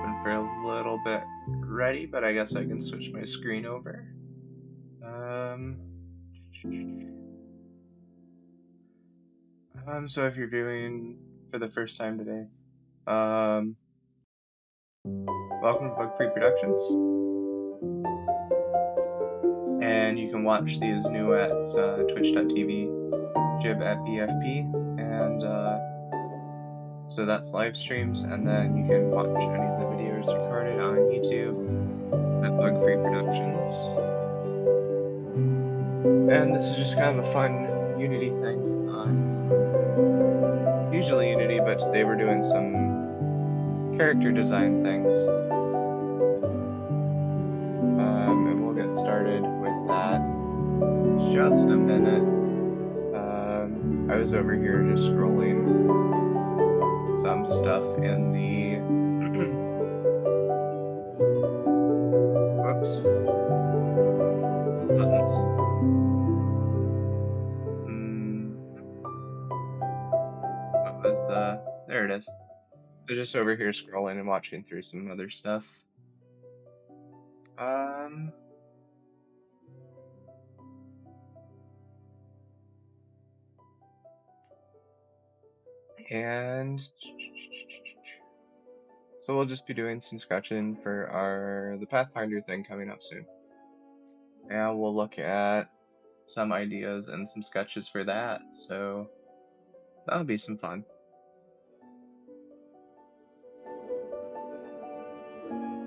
open for a little bit ready, but I guess I can switch my screen over. So if you're viewing for the first time today, welcome to Bug Free Productions. And you can watch these new at twitch.tv, jib at BFP, and so that's live streams, and then you can watch any of the videos recorded on YouTube at Bug Free Productions. And this is just kind of a fun Unity thing. Usually Unity, but today we're doing some character design things. And we'll get started with that in just a minute. I was over here just scrolling some stuff in the whoops. Buttons. What was there it is. So just over here scrolling and watching through some other stuff. And so we'll just be doing some sketching for the Pathfinder thing coming up soon. And we'll look at some ideas and some sketches for that, so that'll be some fun.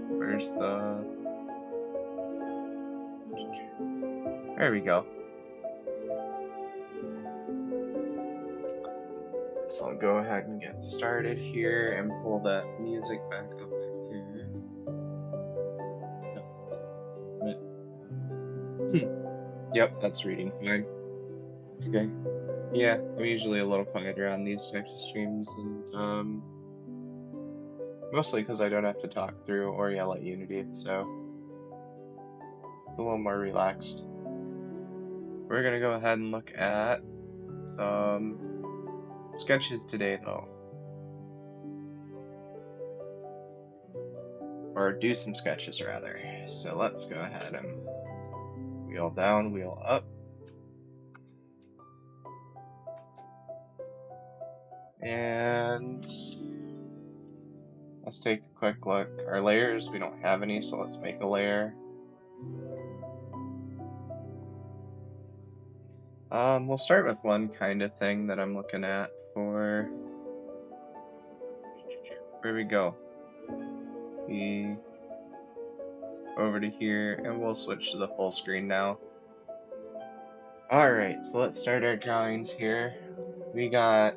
Where's there we go. So I'll go ahead and get started here and pull that music back up here. Yep, that's reading fine. Okay. Yeah, I'm usually a little quieter on these types of streams, and mostly because I don't have to talk through or yell at Unity, so it's a little more relaxed. We're gonna go ahead and look at some sketches today, though. Or do some sketches, rather. So let's go ahead and wheel down, wheel up. And let's take a quick look. Our layers, we don't have any, so let's make a layer. We'll start with one kind of thing that I'm looking at for... Where we go? Over to here, and we'll switch to the full screen now. Alright, so let's start our drawings here. We got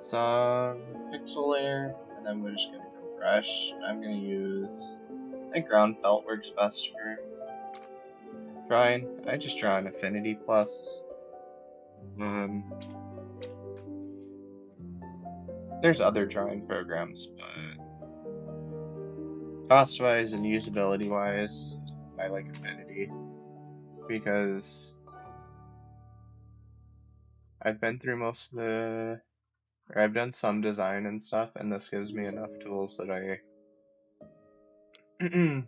some pixel layer, and then we're just going to go brush. I'm going to use, I think ground felt works best for drawing. I just draw an Affinity Plus. There's other drawing programs, but cost-wise and usability-wise, I like Affinity because I've been through most of the, or I've done some design and stuff, and this gives me enough tools that I can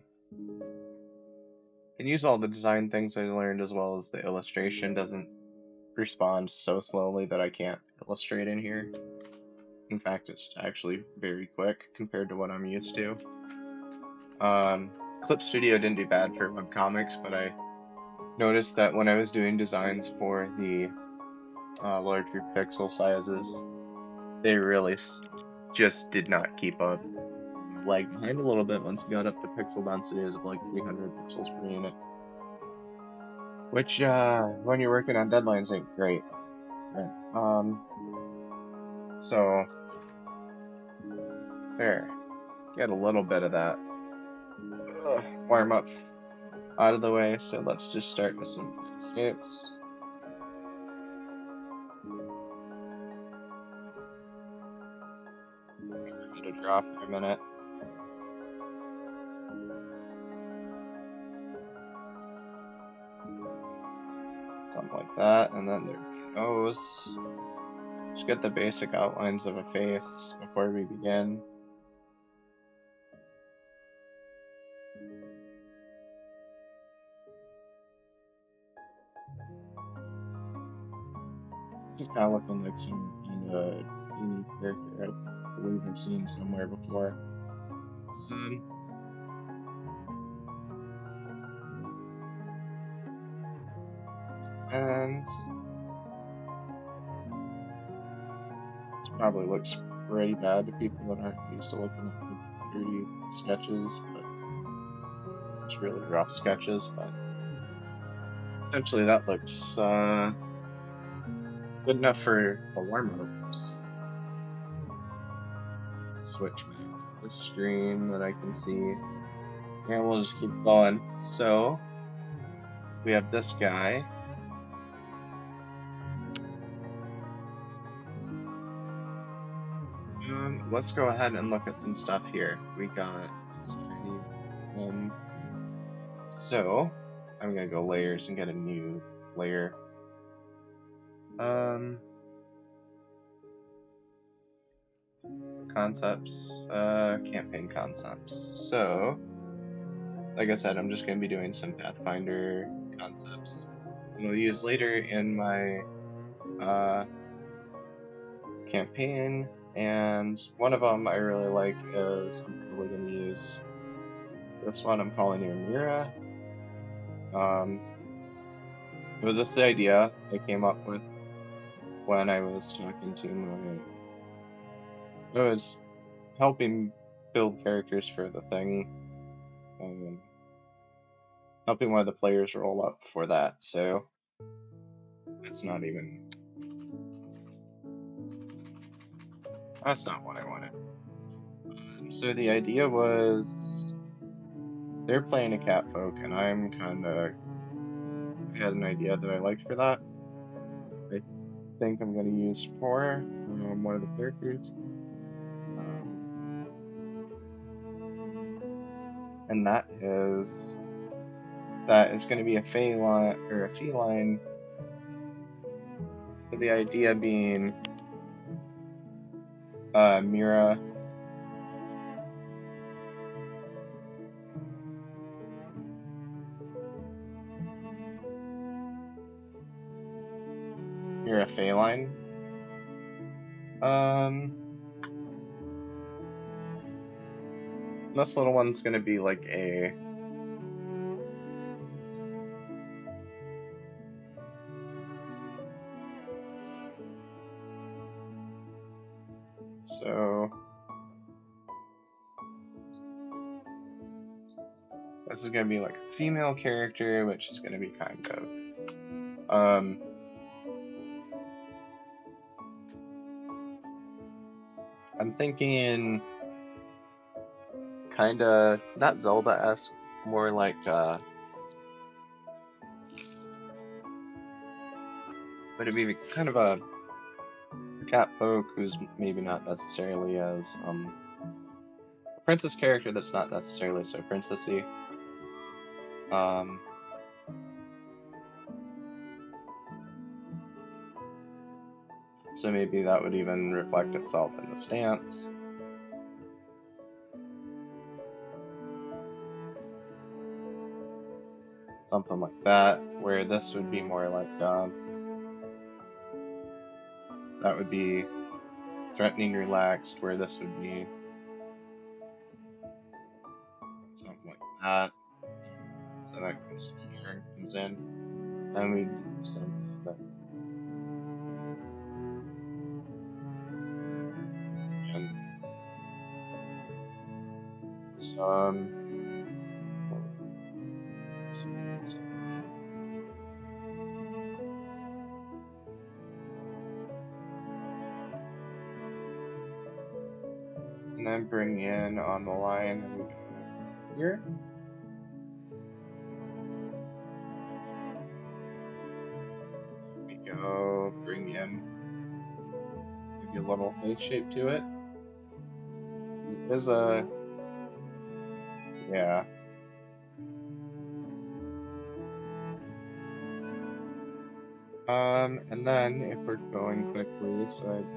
use all the design things I learned, as well as the illustration doesn't respond so slowly that I can't illustrate in here. In fact, it's actually very quick compared to what I'm used to. Clip Studio didn't do bad for webcomics, but I noticed that when I was doing designs for the larger pixel sizes, they really just did not keep up. Lag behind a little bit once you got up to pixel densities of like 300 pixels per unit. Which, when you're working on deadlines, ain't great. Right. So, there. Get a little bit of that warm up out of the way, so let's just start with some shapes. Let it draw for a minute. Something like that, and then their nose. Just get the basic outlines of a face before we begin. This is kind of looking like some kind of unique character I believe I've seen somewhere before. Um, and this probably looks pretty bad to people that aren't used to looking at like dirty sketches, but it's really rough sketches. But essentially, that looks good enough for a warm up. So switch back to the screen that I can see, and we'll just keep going. So we have this guy. Let's go ahead and look at some stuff here. We got society. So I'm gonna go layers and get a new layer. Concepts, campaign concepts. So, like I said, I'm just gonna be doing some Pathfinder concepts that I'll use later in my campaign. And one of them I really like is I'm probably gonna use this one. I'm calling her Mira. It was just the idea I came up with when I was talking to I was helping build characters for the thing, helping one of the players roll up for that, so that's not what I wanted. So the idea was they're playing a cat folk, and I had an idea that I liked for that. I think I'm going to use for one of the characters. And that is going to be a feline or a feline. So the idea being Mira. You're a feline. This little one's gonna be like a so this is gonna be like a female character, which is gonna be kind of I'm thinking kind of not Zelda-esque, more like would it be kind of a cat folk who's maybe not necessarily as a princess character that's not necessarily so princessy. So maybe that would even reflect itself in the stance. Something like that, where this would be more like that would be threatening relaxed, where this would be something like that. So that comes here, comes in, and we do some that and some and then bring in on the line, and we go here. We go bring in maybe a little face shape to it. There's a yeah. And then if we're going quickly,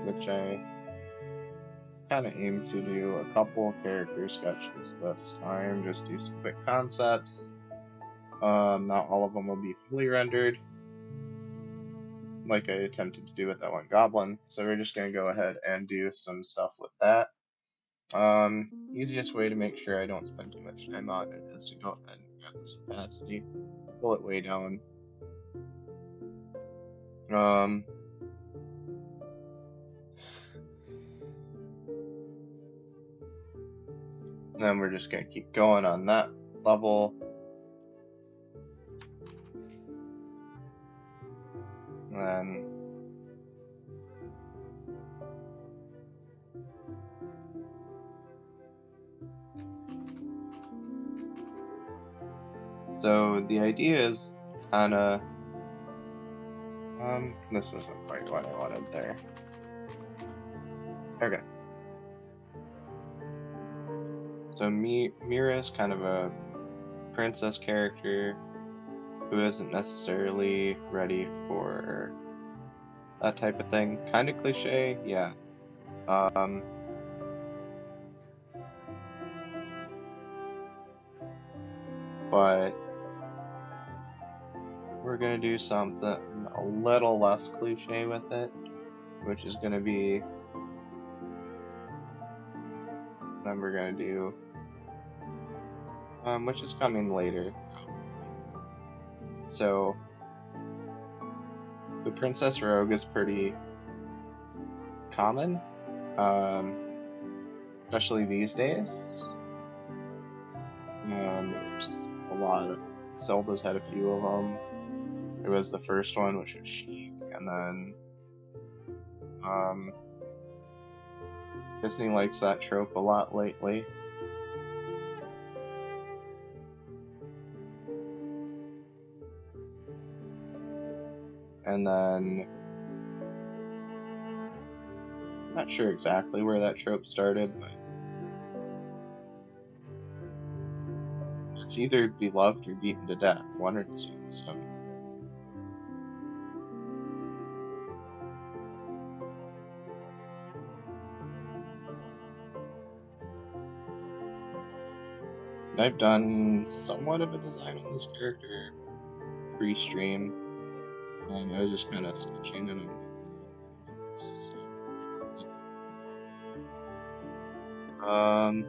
which I kind of aim to do a couple character sketches this time, just do some quick concepts. Not all of them will be fully rendered, like I attempted to do with that one goblin. So we're just gonna go ahead and do some stuff with that. Easiest way to make sure I don't spend too much time on it is to go ahead and grab this opacity, pull it way down. Then we're just gonna keep going on that level. And then so the idea is kind of this isn't quite what I wanted there. Okay. So Mira is kind of a princess character who isn't necessarily ready for that type of thing. Kind of cliche, yeah. But we're gonna do something a little less cliche with it, which is gonna be, then we're gonna do, which is coming later. So the Princess Rogue is pretty common, especially these days. There's a lot of Zelda's had a few of them. There was the first one, which was Sheik, and then Disney likes that trope a lot lately. And then I'm not sure exactly where that trope started, but it's either beloved or beaten to death, one or two. So I've done somewhat of a design on this character pre-stream, and I was just kind of sketching it on.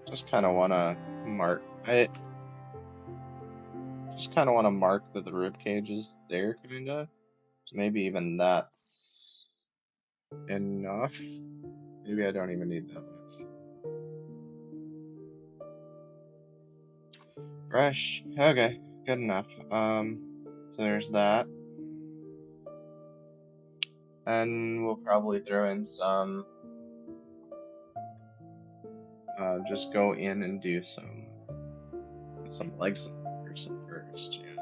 Just kind of want to mark it. Just kind of want to mark that the rib cage is there, kinda. So maybe even that's enough. Maybe I don't even need that much. Brush. Okay, good enough. So there's that. And we'll probably throw in some. Just go in and do some legs on the person first. Yeah.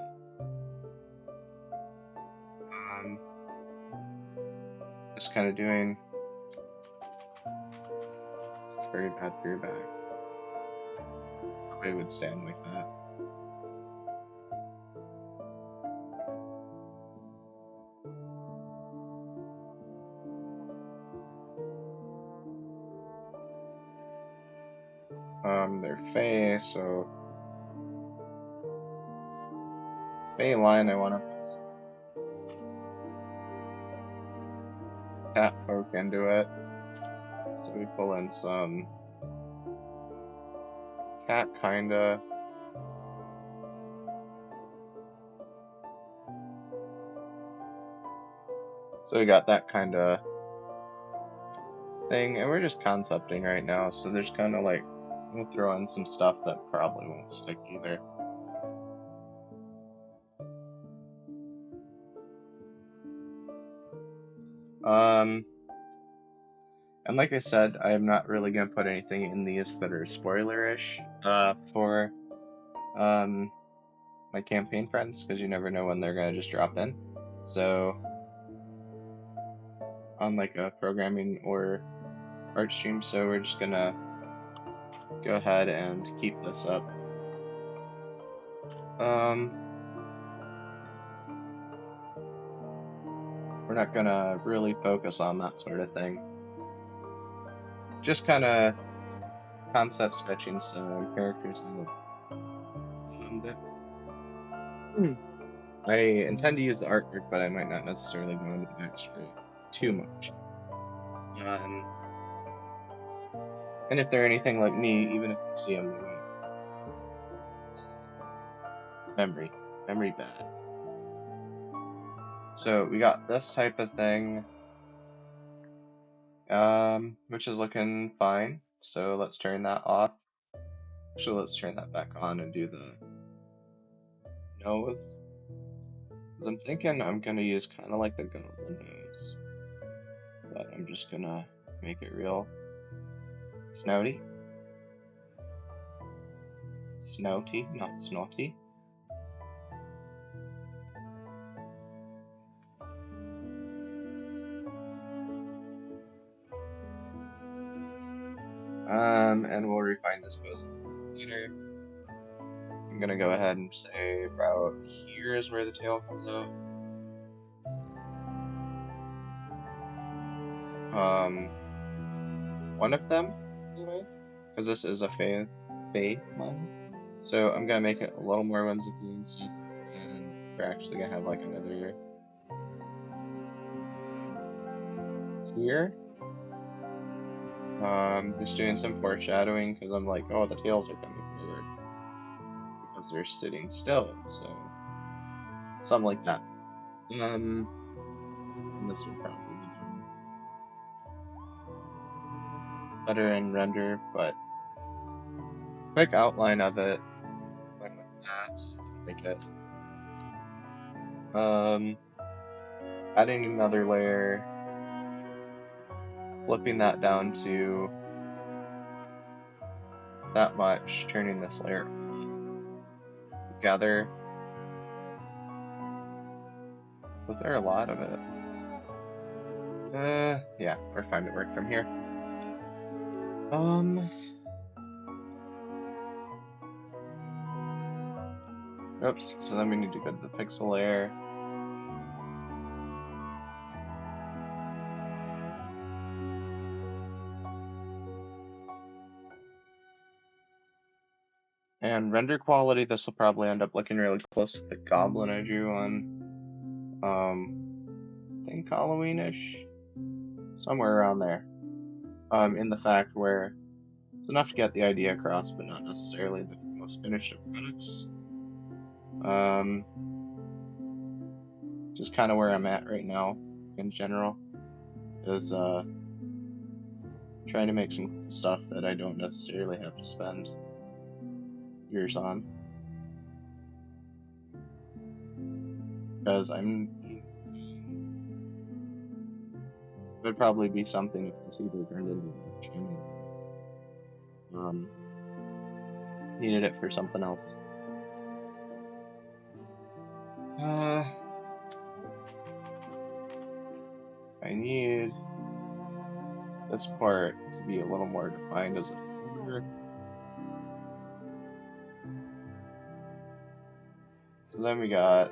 Just kind of doing. It's very bad for your back. Nobody would stand like that. Their face, so Fey line I want to put some cat poke into it. So we pull in some cat kinda. So we got that kinda thing, and we're just concepting right now, so there's kinda like, we'll throw in some stuff that probably won't stick either. And like I said, I am not really gonna put anything in these that are spoilerish for my campaign friends, because you never know when they're gonna just drop in. So on like a programming or art stream, so we're just gonna go ahead and keep this up. We're not gonna really focus on that sort of thing. Just kind of concept sketching some characters out. I intend to use the artwork, but I might not necessarily go into the backstory too much. And if they're anything like me, even if you see them, they won't. Memory bad. So we got this type of thing, which is looking fine. So let's turn that off. Actually, let's turn that back on and do the nose. Because I'm thinking I'm gonna use kind of like the goblin nose, but I'm just gonna make it real snouty. Snouty, not snotty. And we'll refine this pose later. I'm gonna go ahead and say about here is where the tail comes out. One of them, anyway, because this is a Fey line. So I'm gonna make it a little more whimsical and stuff, and we're actually gonna have like another here. Just doing some foreshadowing because I'm like, oh, the tails are coming forward because they're sitting still, so something like that. And this would probably be done better in render, but quick outline of it. When with that, make it. Adding another layer, flipping that down to that much, turning this layer together. Was there a lot of it? Yeah, we're fine to work from here. Oops, so then we need to go to the pixel layer. And render quality, this will probably end up looking really close to the goblin I drew on, I think Halloweenish, somewhere around there. In the fact where it's enough to get the idea across, but not necessarily the most finished of products. Just kind of where I'm at right now, in general, is trying to make some stuff that I don't necessarily have to spend years on. Because it would probably be something if this either turned into a channel. Needed it for something else. I need this part to be a little more defined as a finger. So then we got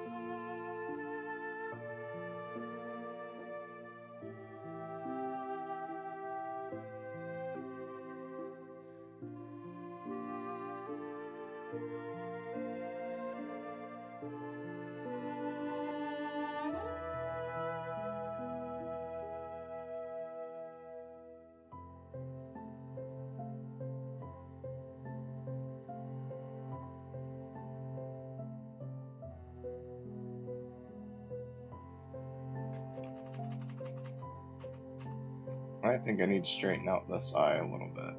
I think I need to straighten out this eye a little bit.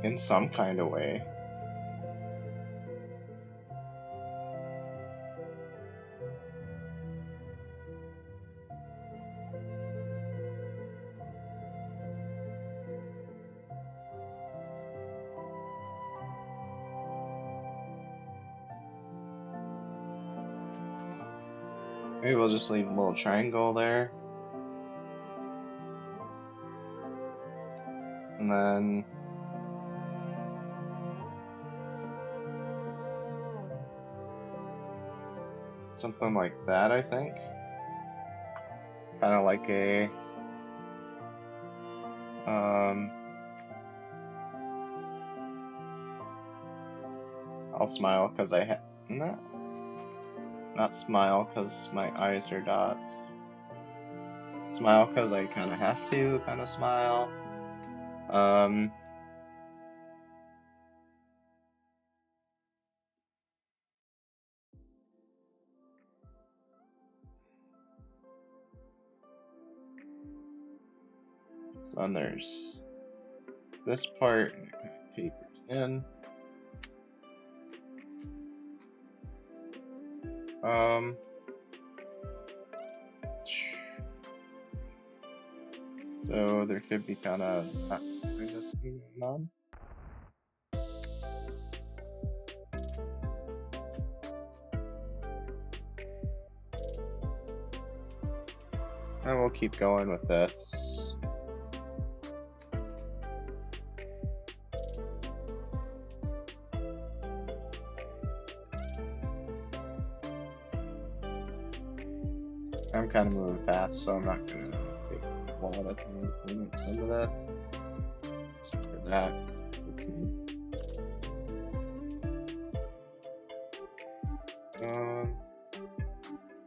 In some kind of way. Maybe we'll just leave a little triangle there. And then something like that, I think. Kind of like a I'll smile because I have not smile because my eyes are dots. Smile because I kind of have to kind of smile. So then there's this part, and it kind of tapers in. So there should be kind of that kind of thing going on. And we'll keep going with this. I'm kind of moving fast, so I'm not going to take a lot of time to clean up some of this. Except for that.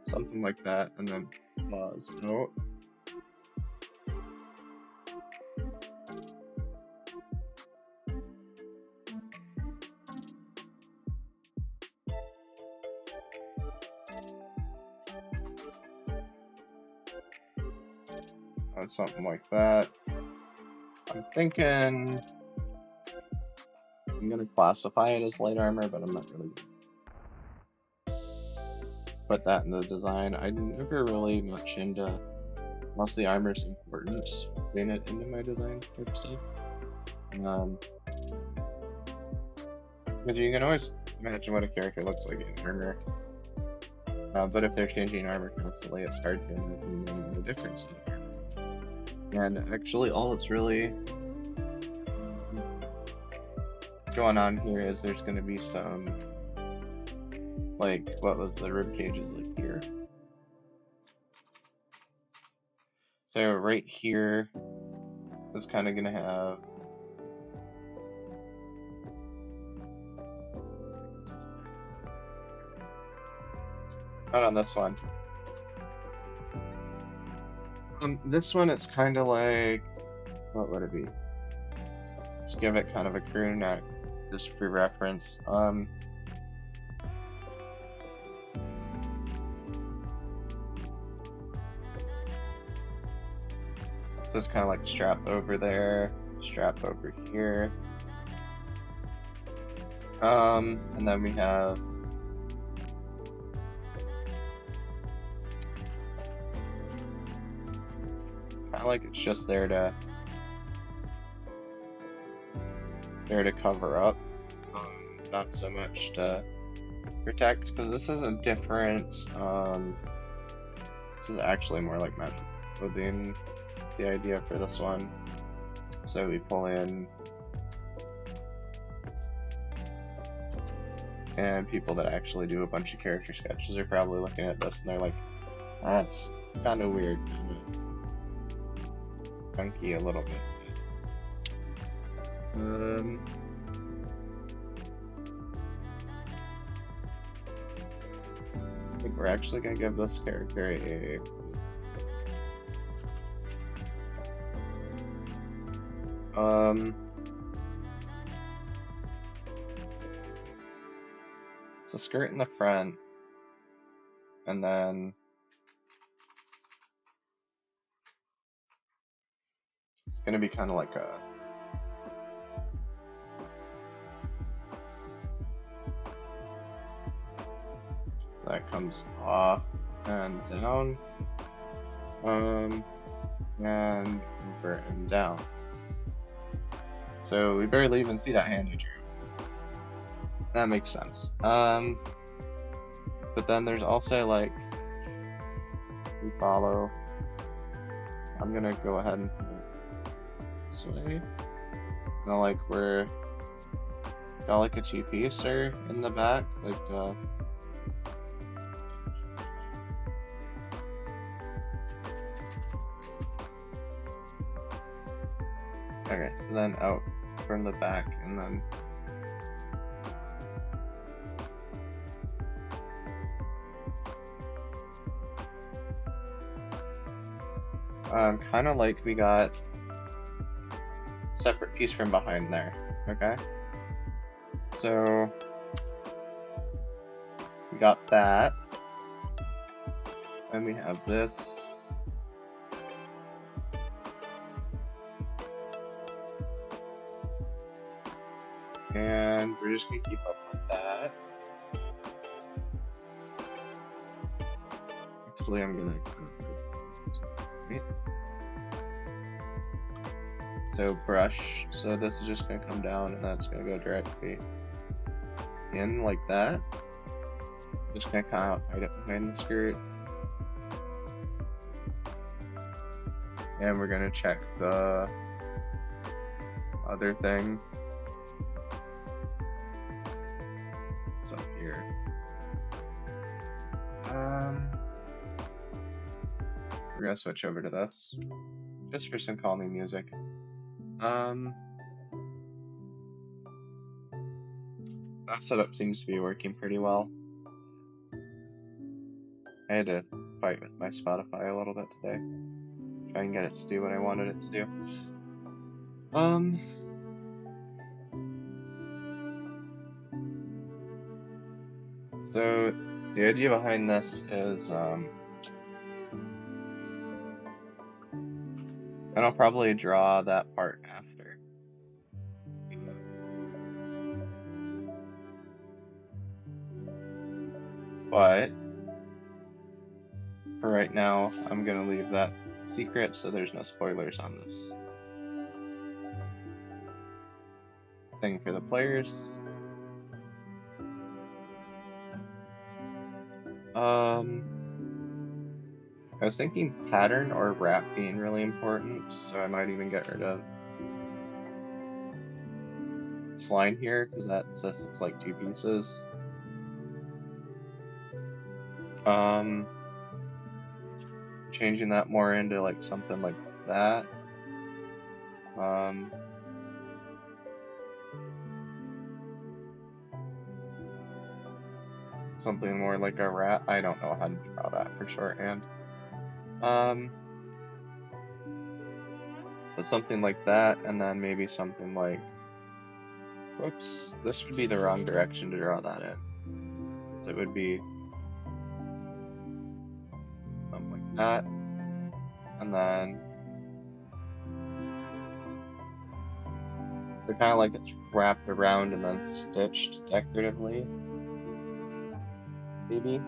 Something like that, and then pause out. Something like that. I'm thinking I'm gonna classify it as light armor, but I'm not really gonna put that in the design. I'm never really much into, unless the armor's important, putting it into my design type stuff. Because you can always imagine what a character looks like in armor. But if they're changing armor constantly, it's hard to imagine the difference in armor. And actually, all that's really going on here is there's going to be some, like, what was the rib cages like here? So right here is kind of going to have not on this one. This one, it's kind of like, what would it be? Let's give it kind of a crew neck, just for reference. So it's kind of like strap over there, strap over here. And then we have kind of like it's just there to cover up, not so much to protect, because this is a different, this is actually more like magic clothing, the idea for this one. So we pull in, and people that actually do a bunch of character sketches are probably looking at this and they're like, that's kind of weird, kind of funky a little bit. I think we're actually gonna give this character a it's a skirt in the front, and then it's gonna be kind of like a so that comes off and down, and over and down. So we barely even see that hand I drew. That makes sense. But then there's also like, we follow. I'm gonna go ahead and put it this way. Now, like, we're got like a two-piecer in the back, like, okay, so then out from the back, and then kind of like we got separate piece from behind there. Okay, so we got that, and we have this. And we're just gonna keep up with that. Actually, I'm gonna wait. So brush. So this is just gonna come down, and that's gonna go directly in like that. Just gonna kind of hide it behind the skirt. And we're gonna check the other thing. What's up here? We're gonna switch over to this just for some calming music. That setup seems to be working pretty well. I had to fight with my Spotify a little bit today. Try and get it to do what I wanted it to do. So the idea behind this is, and I'll probably draw that part after. But for right now, I'm gonna leave that secret so there's no spoilers on this thing for the players. I was thinking pattern or wrap being really important, so I might even get rid of this line here, because that says it's like two pieces. Changing that more into like something like that. Something more like a rat. I don't know how to draw that for shorthand. But something like that, and then maybe something like, whoops, this would be the wrong direction to draw that in. So it would be something like that, and then so kind of like it's wrapped around and then stitched decoratively, maybe.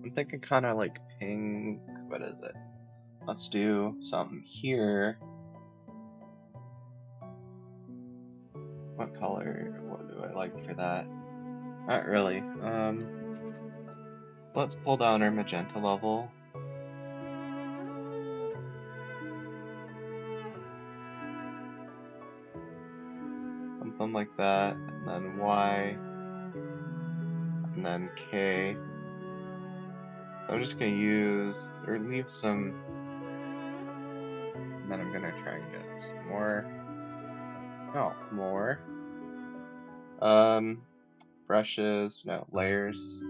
I'm thinking kind of like pink. What is it? Let's do something here. What color? What do I like for that? Not really. Let's pull down our magenta level. Something like that, and then Y, and then K. I'm just gonna use, or leave some, and then I'm gonna try and get some more. Oh, more. Brushes, no, layers.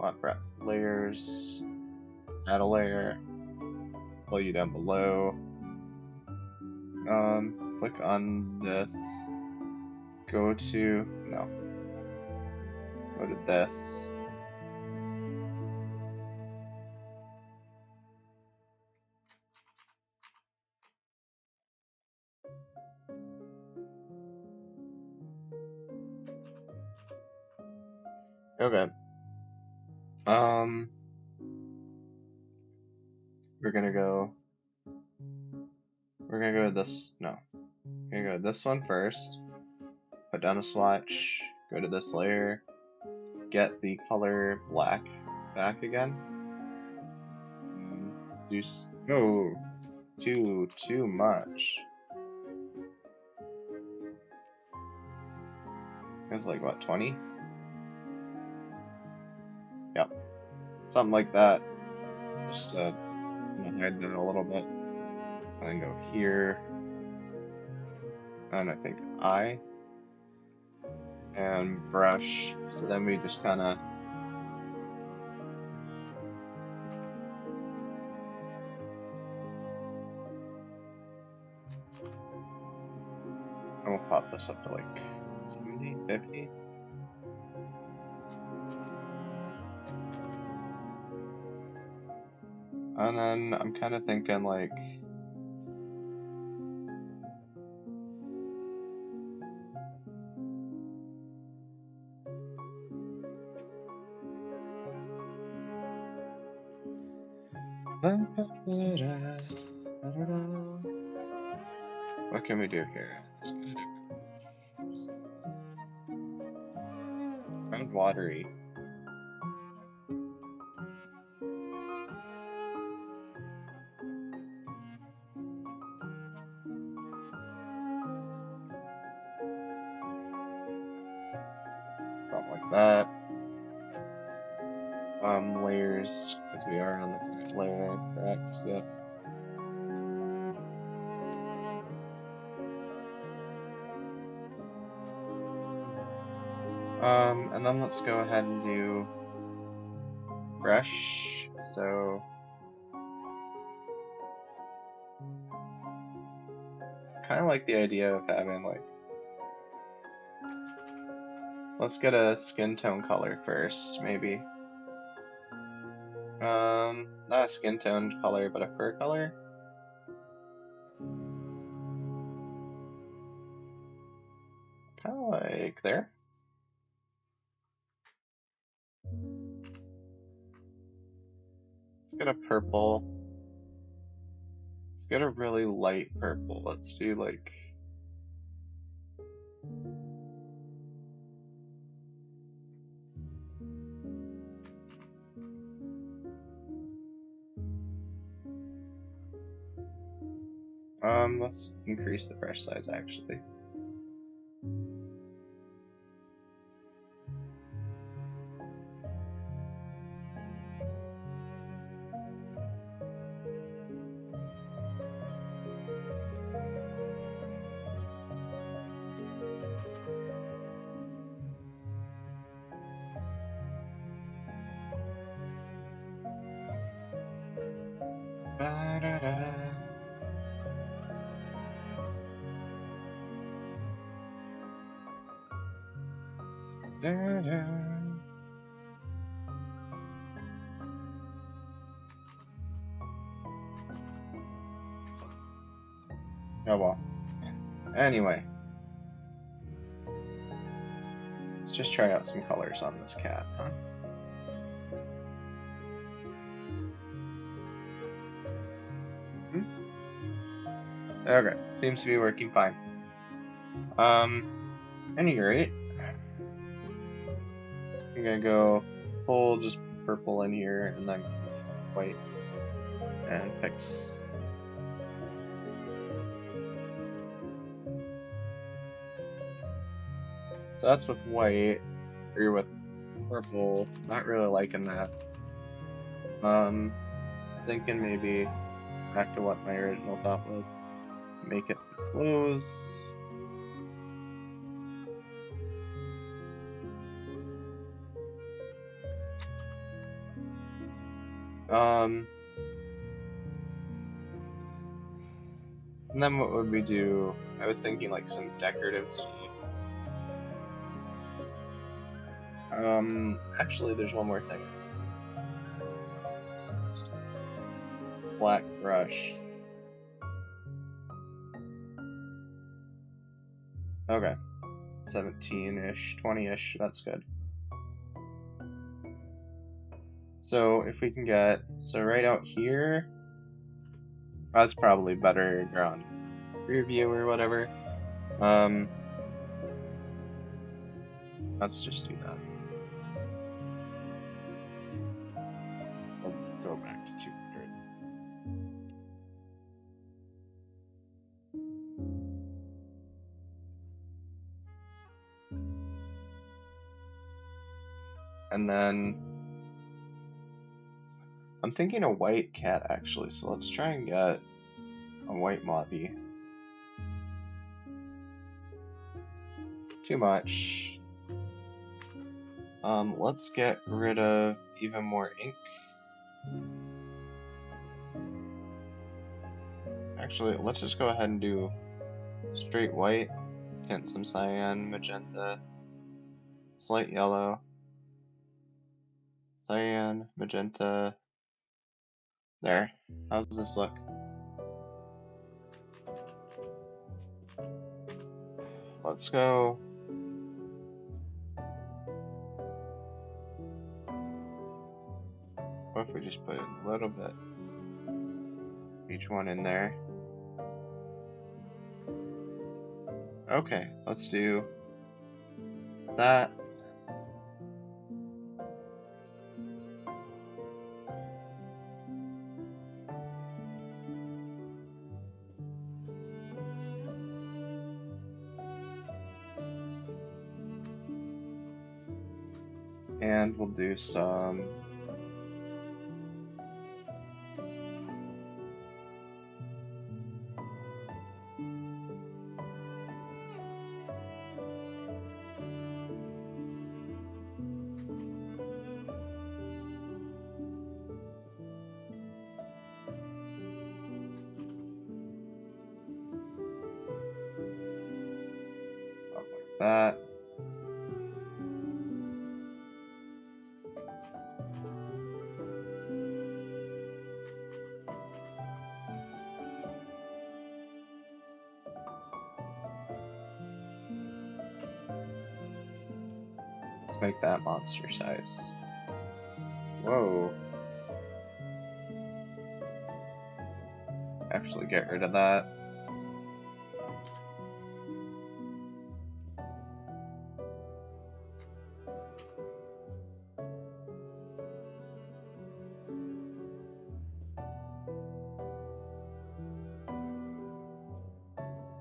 Want layers, add a layer, pull you down below. Click on this, go to this. Okay. We're gonna go with this, no. We're gonna go with this one first. Put down a swatch, go to this layer, get the color black back again. No, too much. It was like what, 20? Yep, something like that. Just hide that a little bit. And then go here. And I think I. And brush. So then we just kind of. And we'll pop this up to like 70, 50. And then I'm kind of thinking like. What can we do here? Kind of watery. Something like that. Layers, because we are on the correct layer, correct? Yep. And then let's go ahead and do brush. So kind of like the idea of having like, let's get a skin tone color first, maybe. Not a skin tone color, but a fur color. Kind of like there. Let's get a purple. Let's get a really light purple. Let's do like. Let's increase the brush size actually. Ba-da-da. Da-da. Oh well. Anyway. Let's just try out some colors on this cat, huh? Okay, seems to be working fine. Any rate, I'm gonna go full just purple in here and then white and fix. So that's with white, or with purple. Not really liking that. Thinking maybe back to what my original thought was. Make it close. And then what would we do? I was thinking like some decorative stuff. Actually, there's one more thing. Black brush. Okay. 17-ish, 20-ish, that's good. So if we can get, so right out here, that's probably better on rear view or whatever. Let's just do that. We'll go back to 200. And then I'm thinking a white cat actually, so let's try and get a white mobby. Too much. Let's get rid of even more ink. Actually, let's just go ahead and do straight white, tint some cyan, magenta, slight yellow, cyan, magenta. There. How does this look? Let's go. What if we just put a little bit each one in there? Okay, let's do that. And we'll do some stuff like that. Let's make that monster size. Whoa. Actually get rid of that.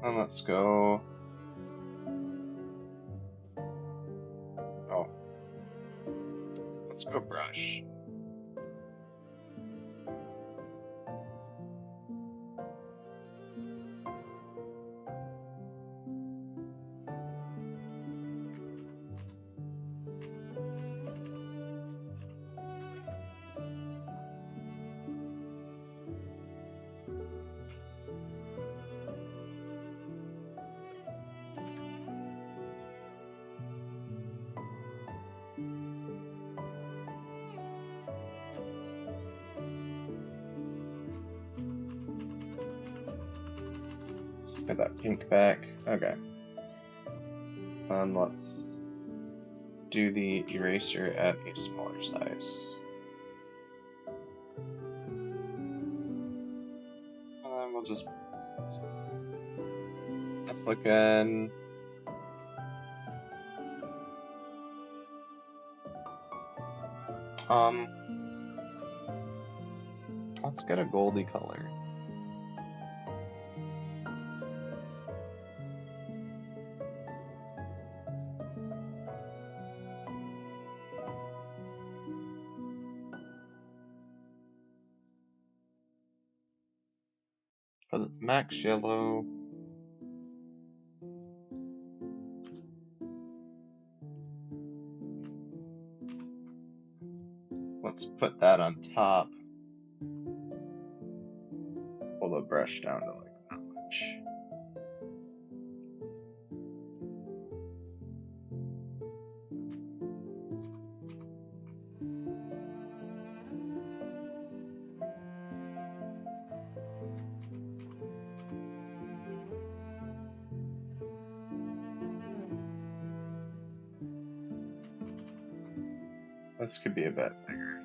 And let's go. Oh. Let's go brush. Let's put that pink back. Okay. And let's do the eraser at a smaller size. And we'll just. That's looking. Let's get a goldy color. Because it's max yellow. Let's put that on top. Pull the brush down to like that much. This could be a bit bigger.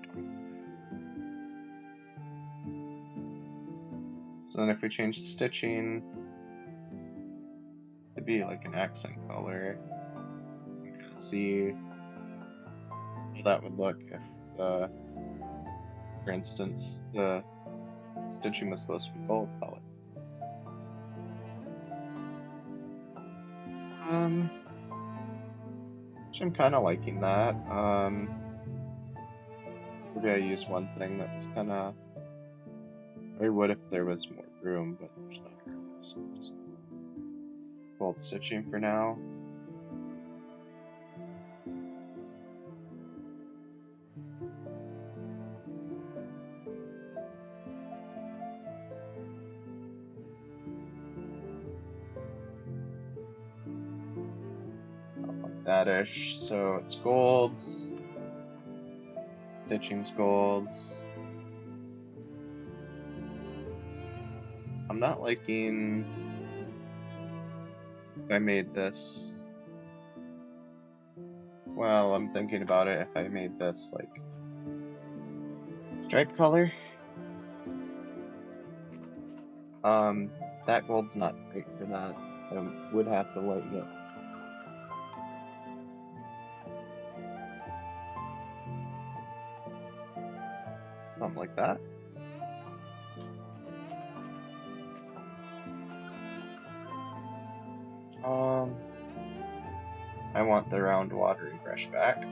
So then if we change the stitching to be like an accent color, you can kind of see how that would look if the, for instance, the stitching was supposed to be gold color. Which I'm kind of liking that. Maybe I use one thing that's kind of. I would if there was more room, but there's not room, so just gold stitching for now. That-ish, so it's golds, stitching's golds. I'm not liking if I made this. Well, I'm thinking about it if I made this like stripe color. That gold's not great for that. I would have to lighten it. Something like that. I want the round watery brush back.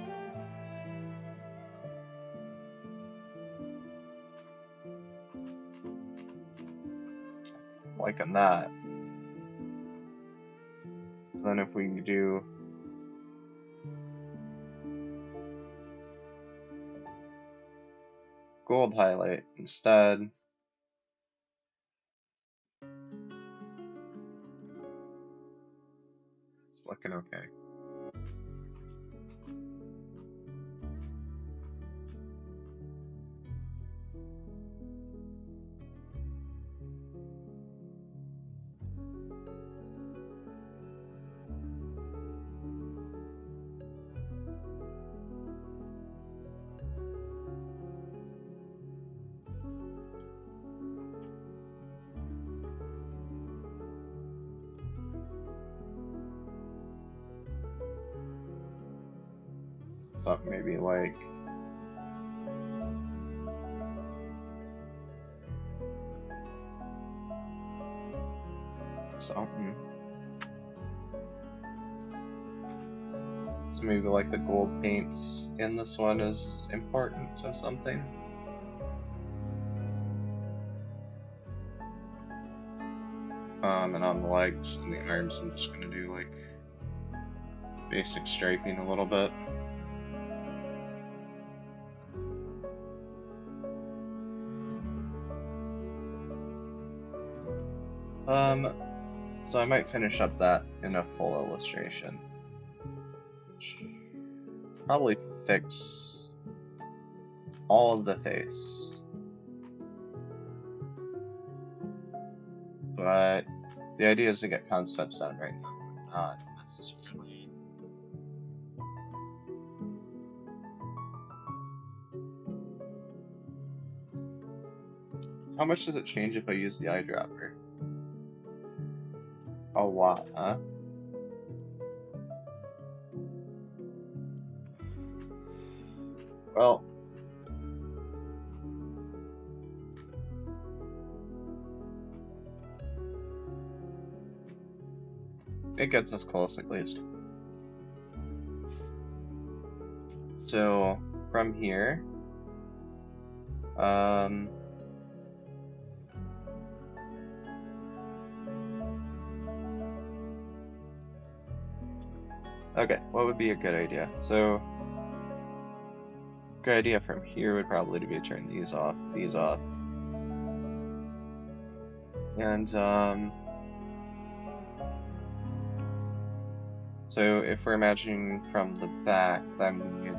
Liking that. So then if we do gold highlight instead, it's looking okay. Something maybe like something. So maybe like the gold paint in this one is important or something. And on the legs and the arms, I'm just gonna do like basic striping a little bit. So I might finish up that in a full illustration. Probably fix all of the face. But the idea is to get concepts done right now, not necessarily. How much does it change if I use the eyedropper? A lot, huh? Well, it gets us close at least. So from here, okay, what would be a good idea? So, good idea from here would probably be to turn these off, and so if we're imagining from the back, then we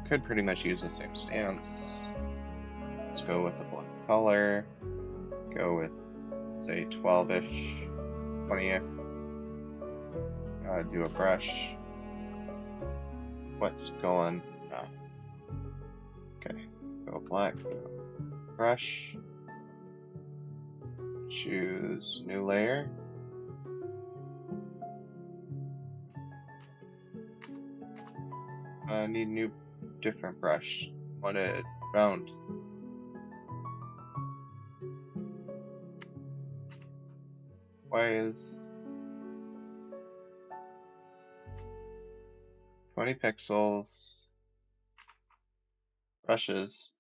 could pretty much use the same stance. Let's go with a black color, go with, say, 12-ish, 20-ish, do a brush. What's going on? Okay, go black, brush, choose new layer. I need new, different brush. Want it round. Why is 20 pixels? brushes.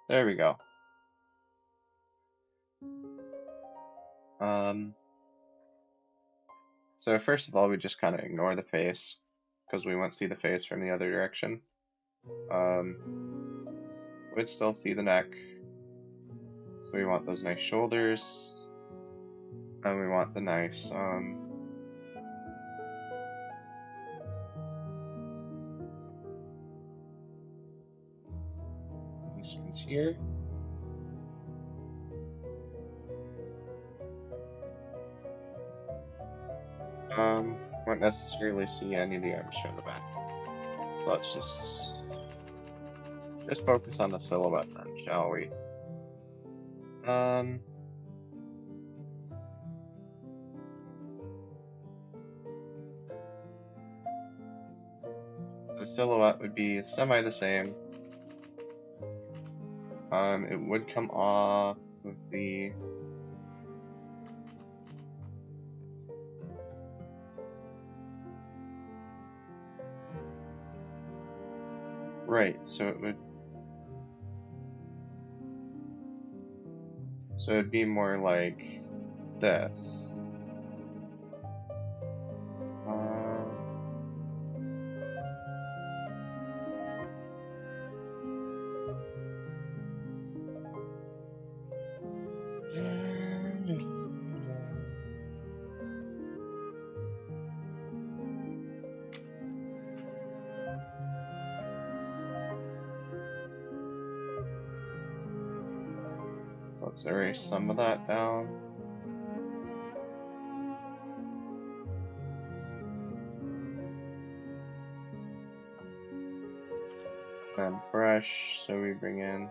There we go. So first of all, we just kind of ignore the face because we won't see the face from the other direction. We'd still see the neck. So we want those nice shoulders. And we want the nice, these ones here. Won't necessarily see any of the arms from the back. So let's just focus on the silhouette then, shall we? So the silhouette would be semi the same. It would come off of the right, so it'd be more like this. So let's erase some of that down. And brush, so we bring in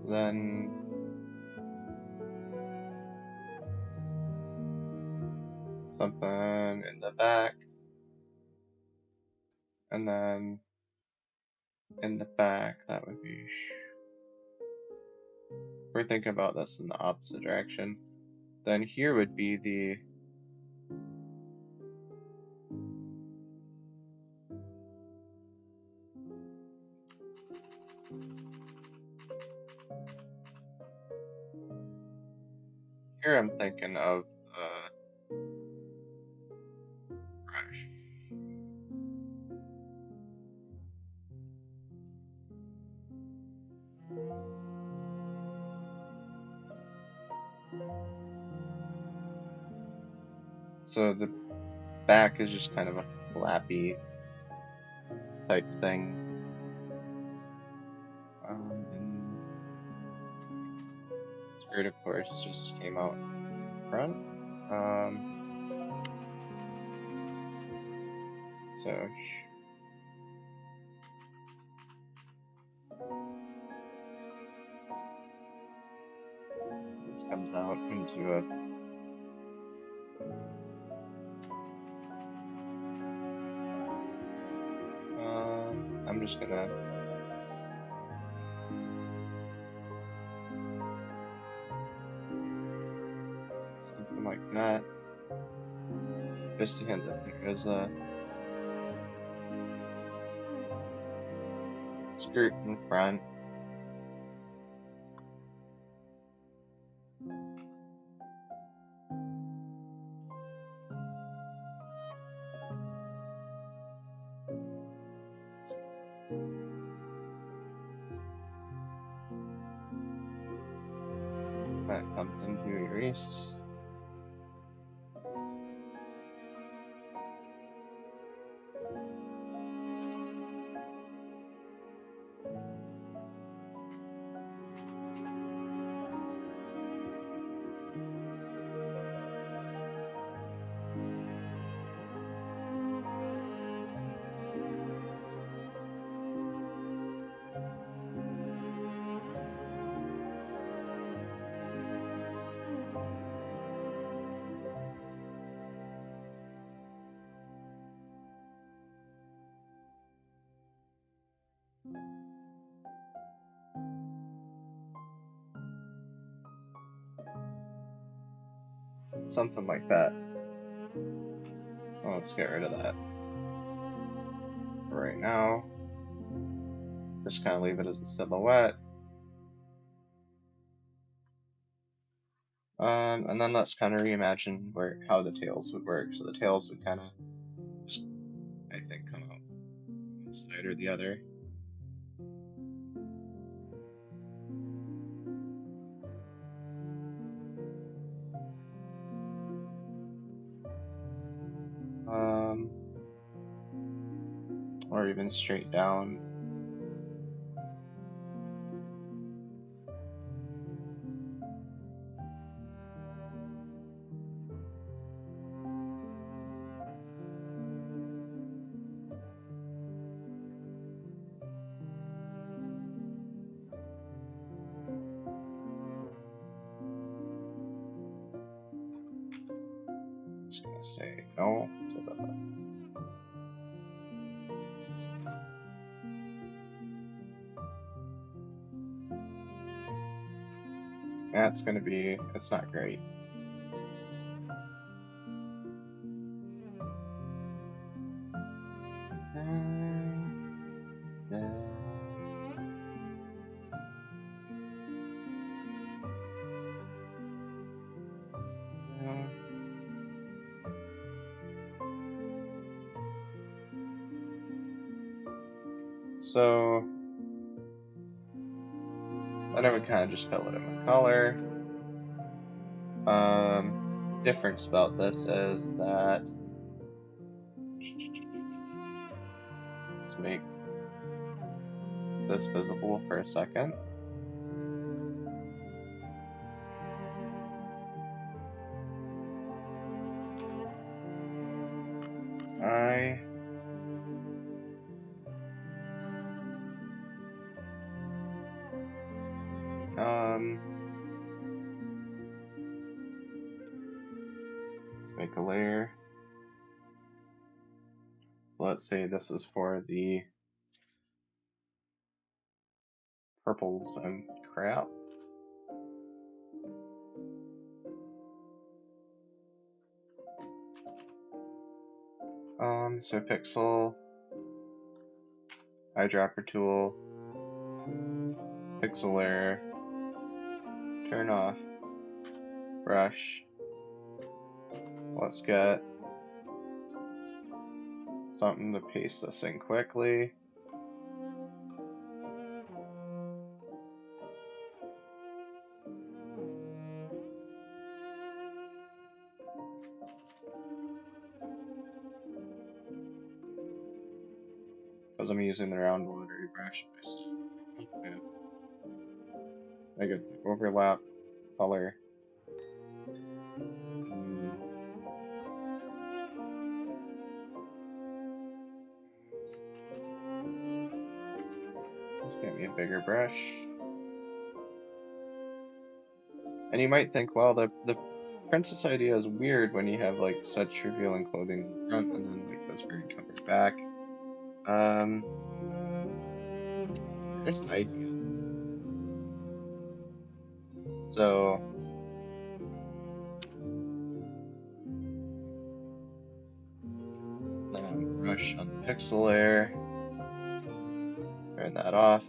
then something in the back, and then in the back that would be, we're thinking about this in the opposite direction. Then here would be the here I'm thinking of brush. So the back is just kind of a flappy type thing. And skirt, of course, just came out front. So this comes out into a I'm just gonna something like that, just to hint that there is a skirt in front. That comes into erase. Something like that. Well, let's get rid of that for right now. Just kind of leave it as a silhouette. And then let's kind of reimagine how the tails would work. So the tails would kind of just, I think, come out one side or the other. Or even straight down. Just gonna say no to the. That's gonna be. It's not great. So then I would kind of just fill it in with color. Difference about this is that let's make this visible for a second. Make a layer. So let's say this is for the purples and crap. So pixel, eyedropper tool, pixel layer, turn off, brush. Let's get something to paste this in quickly. Because I'm using the round watery brush. I could overlap color. Just get me a bigger brush. And you might think, well, the princess idea is weird when you have like such revealing clothing in the front and then like this very covered back. There's an idea. So brush on the pixel layer, turn that off.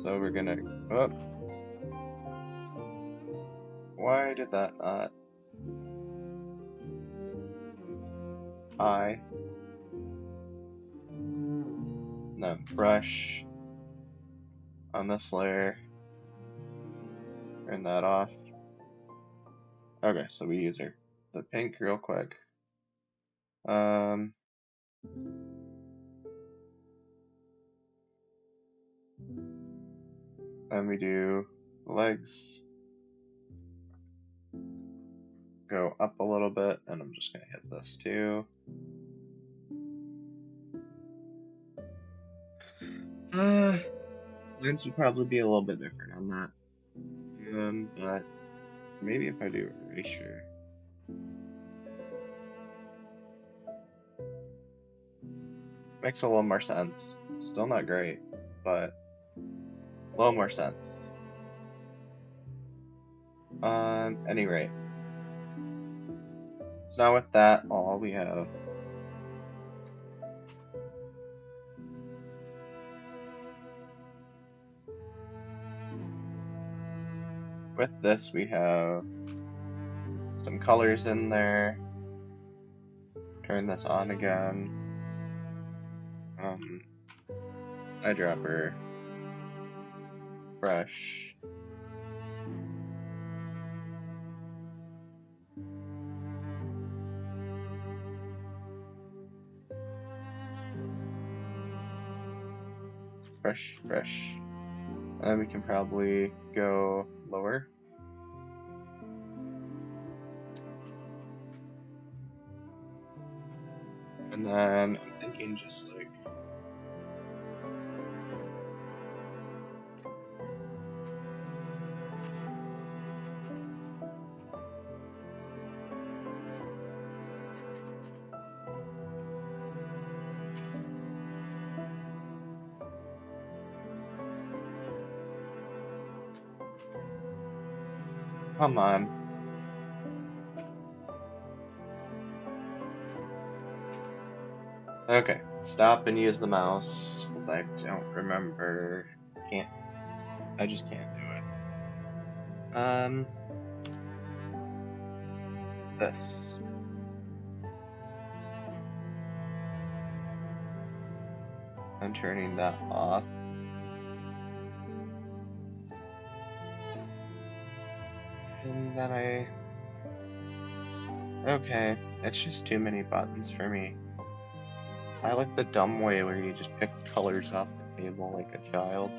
So we're gonna, oh, why did that not? No, brush on this layer, turn that off. Okay, so we use the pink real quick. And we do legs, go up a little bit, and I'm just gonna hit this too. Lines would probably be a little bit different on that. But maybe if I do erasure. Makes a little more sense. Still not great, but a little more sense. Any rate. So now with that, all we have with this, we have some colors in there. Turn this on again. Eyedropper, brush. Brush. And then we can probably go lower. And then I'm thinking just like come on. Okay, stop and use the mouse, because I don't remember. I just can't do it. This. I'm turning that off. And then okay, it's just too many buttons for me. I like the dumb way where you just pick colors off the table like a child.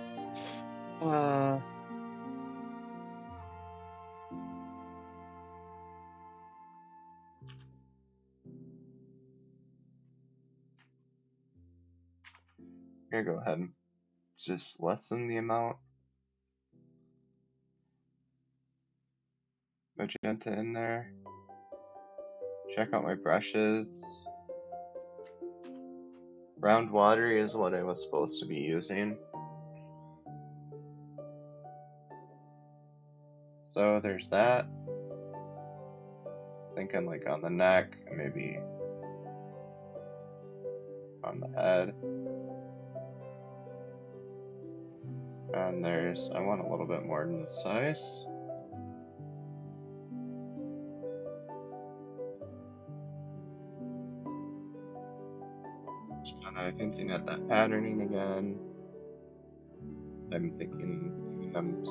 Here, go ahead and just lessen the amount. Magenta in there. Check out my brushes. Round watery is what I was supposed to be using. So there's that. Thinking like on the neck, maybe on the head. And I want a little bit more in the size. Just kind of hinting at that patterning again. I'm thinking giving them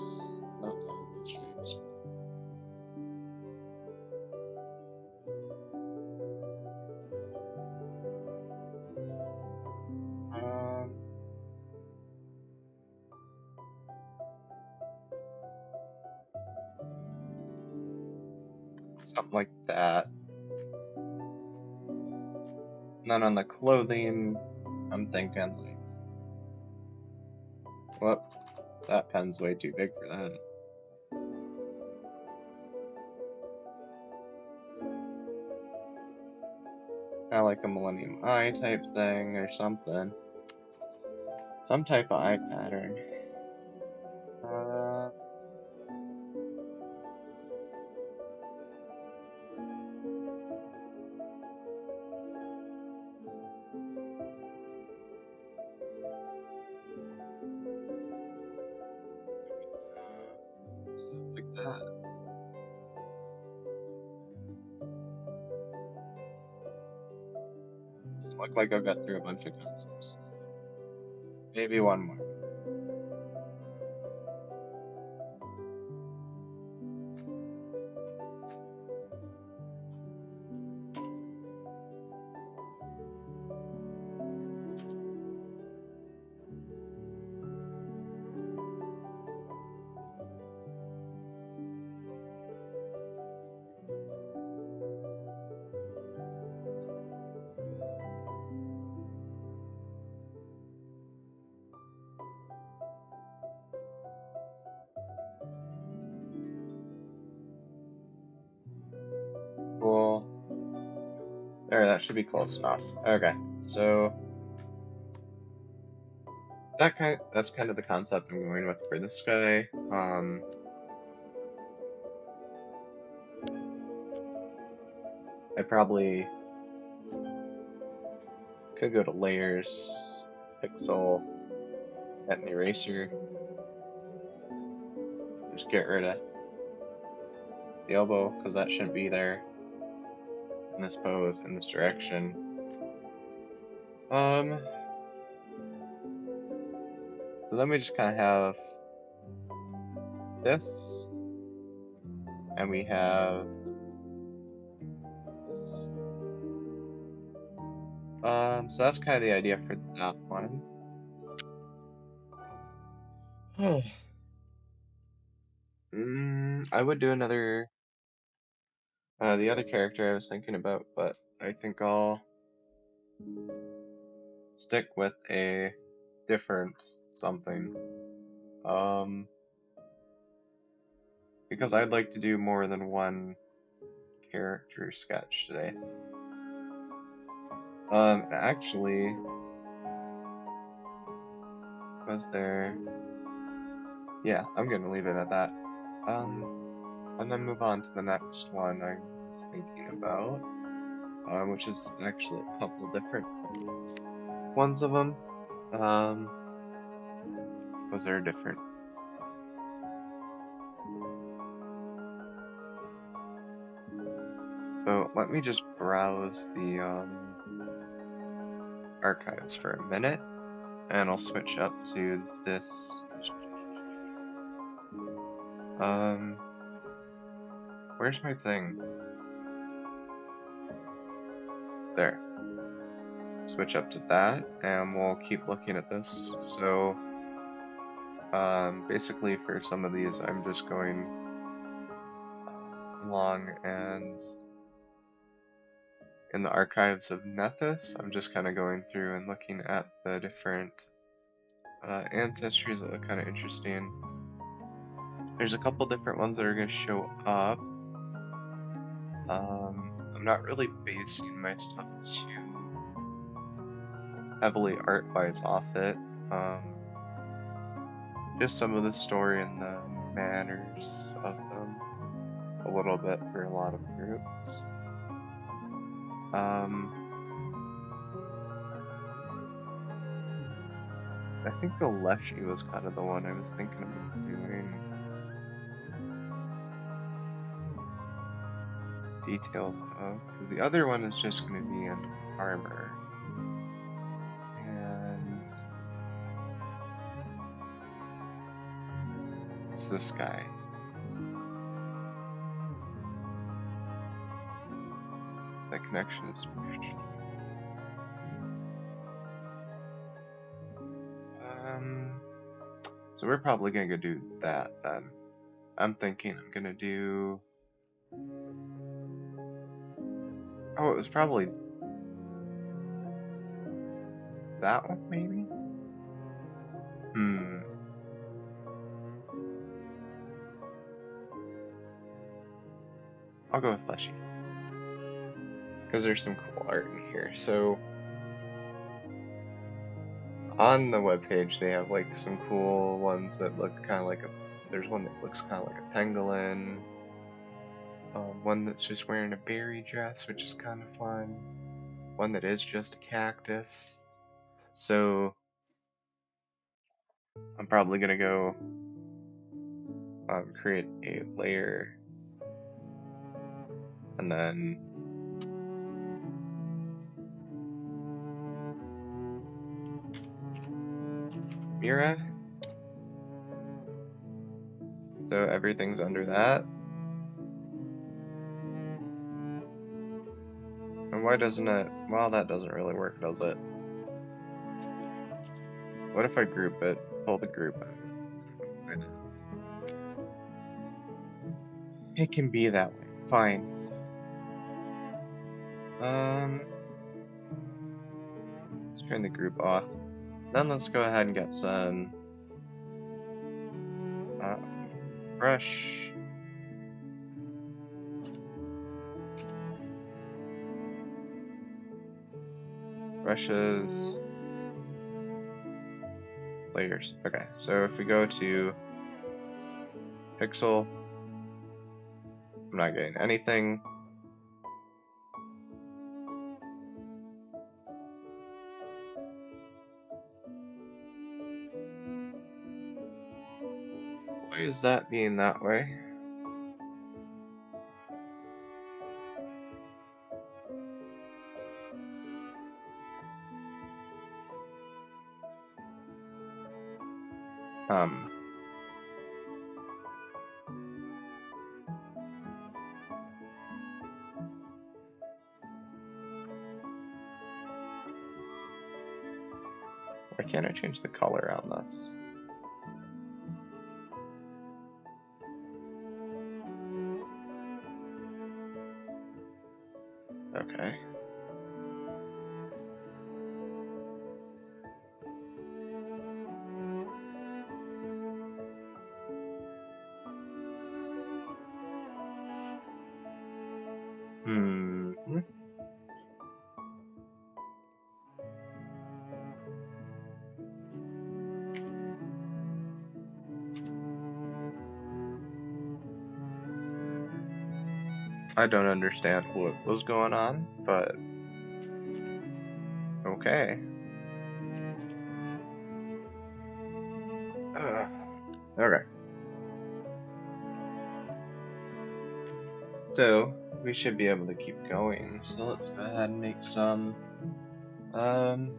not diagonal shapes. Something like that. And then on the clothing, I'm thinking like, whoop, that pen's way too big for that. Kind of like a Millennium Eye type thing or something. Some type of eye pattern. Like that. Doesn't look like I've got through a bunch of concepts. Maybe one more. Cool. There, that should be close enough. Okay, so that's kind of the concept I'm going with for this guy. I probably could go to layers, pixel, get an eraser, just get rid of the elbow because that shouldn't be there in this pose in this direction. So then we just kind of have this, and we have this. So that's kind of the idea for that one. I would do another, the other character I was thinking about, but I think I'll stick with a different something. Because I'd like to do more than one character sketch today. Actually, was there? Yeah, I'm gonna leave it at that. And then move on to the next one I was thinking about, which is actually a couple different ones of them. Was there different? So let me just browse the archives for a minute, and I'll switch up to this. Where's my thing? There. Switch up to that, and we'll keep looking at this. So, basically for some of these, I'm just going along and in the archives of Nethys, I'm just kind of going through and looking at the different ancestries that look kind of interesting. There's a couple different ones that are going to show up. I'm not really basing my stuff too heavily art-wise off it. Just some of the story and the manners of them a little bit for a lot of groups. I think the Leshy was kind of the one I was thinking about doing. Details of, because the other one is just going to be in armor. And it's this guy. That connection is. So we're probably gonna go do that then. I'm thinking I'm gonna do. Oh, it was probably that one, maybe? I'll go with Leshy. Because there's some cool art in here. So, on the webpage, they have like some cool ones that look kind of like a. There's one that looks kind of like a pangolin. One that's just wearing a berry dress, which is kind of fun. One that is just a cactus. So, I'm probably gonna go create a layer, and then Mira. So everything's under that. And why doesn't it? Well, that doesn't really work, does it? What if I group it? Pull the group out. It can be that way. Fine. Let's turn the group off. Then let's go ahead and get some brush. Brushes. Layers. Okay, so if we go to pixel, I'm not getting anything. is that being that way? Um, why can't I change the color on this? Okay. Hmm. I don't understand what was going on, but okay. Okay. So we should be able to keep going. So let's go ahead and make some. Um.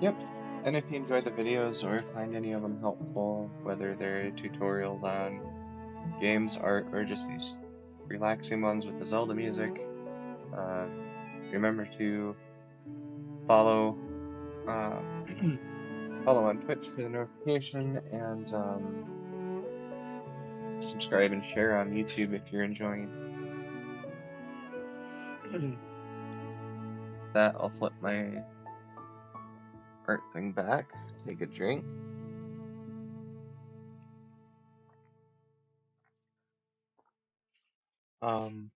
Yep. And if you enjoy the videos or find any of them helpful, whether they're tutorials on games, art, or just these relaxing ones with the Zelda music, uh, remember to follow uh, follow on Twitch for the notification, and subscribe and share on YouTube if you're enjoying. That I'll flip my art thing back, take a drink. Um,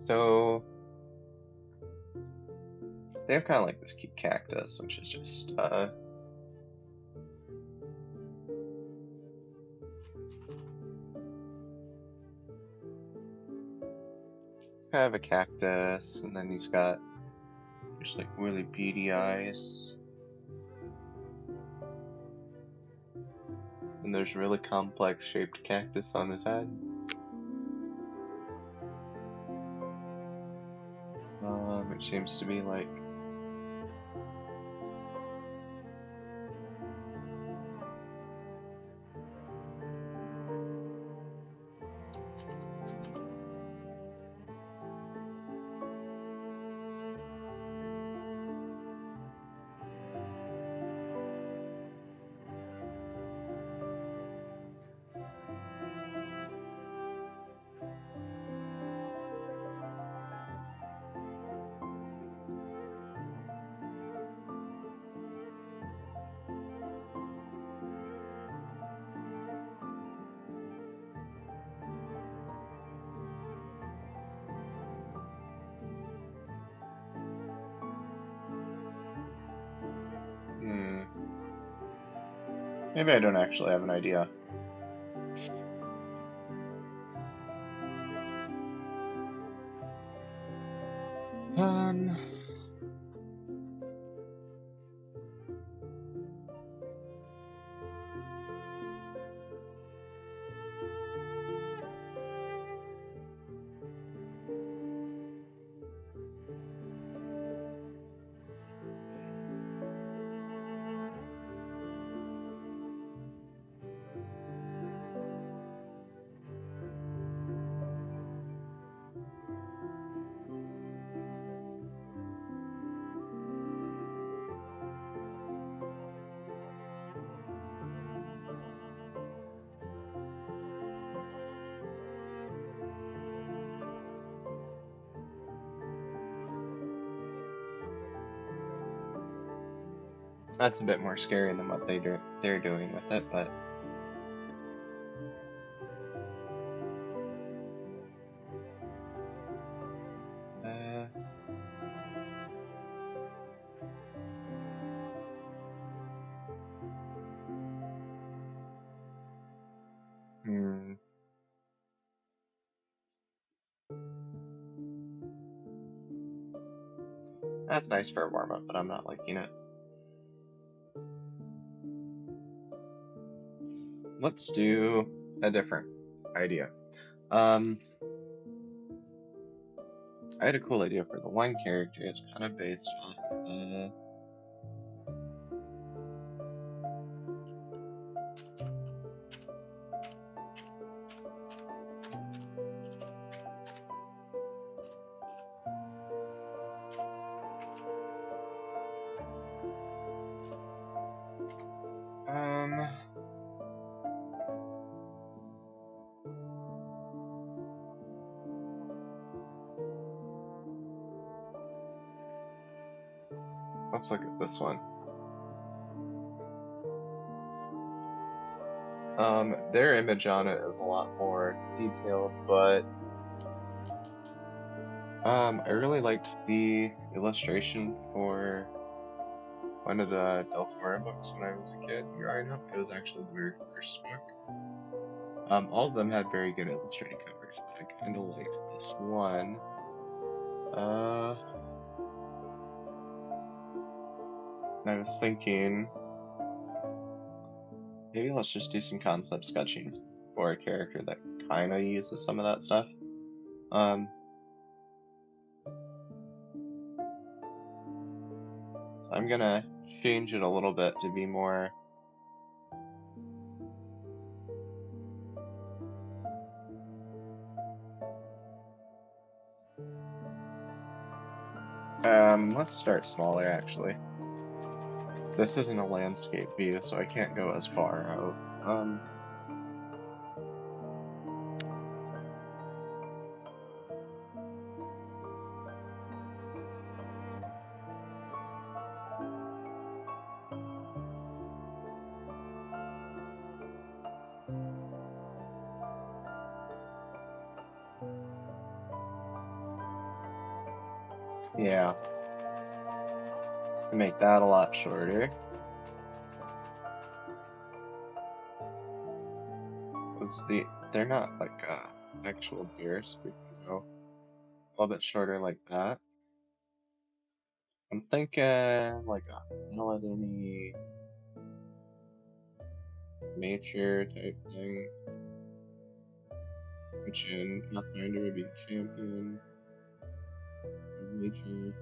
so they have kind of like this cute cactus, which is just kind of a cactus, and then he's got just like really beady eyes, and there's really complex shaped cactus on his head. Which seems to be like maybe I don't actually have an idea. Um, that's a bit more scary than what they're doing with it, but uh, hmm, that's nice for a warm up, but I'm not liking it. let's do a different idea. I had a cool idea for the one character. It's kind of based off let's look at this one. Their image on it is a lot more detailed, but I really liked the illustration for one of the Deltamara books when I was a kid growing up. It was actually the very first book. All of them had very good illustrated covers, but I kind of liked this one. And I was thinking, maybe let's just do some concept sketching for a character that kind of uses some of that stuff. So I'm gonna change it a little bit to be more let's start smaller actually. This isn't a landscape view, so I can't go as far out. Yeah. Make that a lot shorter. They're not like actual deer, so we can go a little bit shorter like that. I'm thinking like a paladin-y nature type thing, which in Pathfinder would be champion of nature.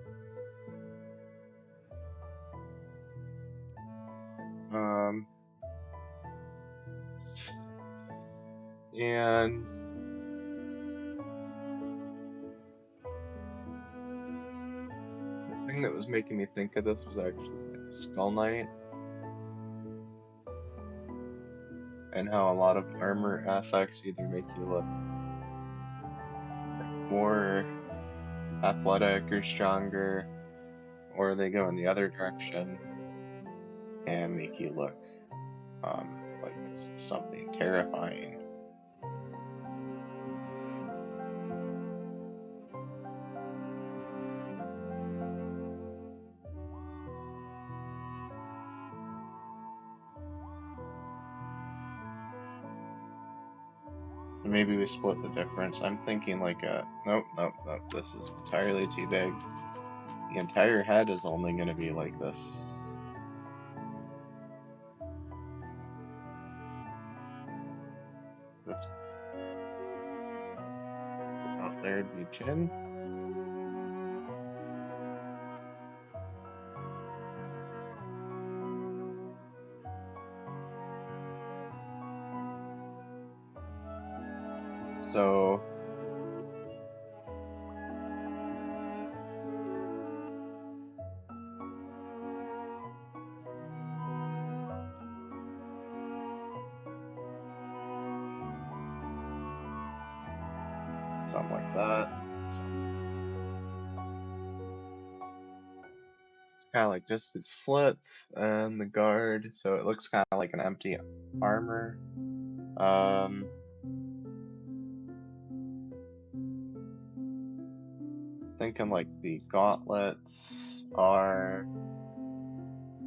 And the thing that was making me think of this was actually like Skull Knight, and how a lot of armor affects either make you look like more athletic or stronger, or they go in the other direction and make you look like something terrifying. So maybe we split the difference. I'm thinking like nope, this is entirely too big. The entire head is only going to be like this. Oh, there'd be chin. So something like that. It's kind of like just the slits and the guard, so it looks kind of like an empty armor. Thinking like the gauntlets are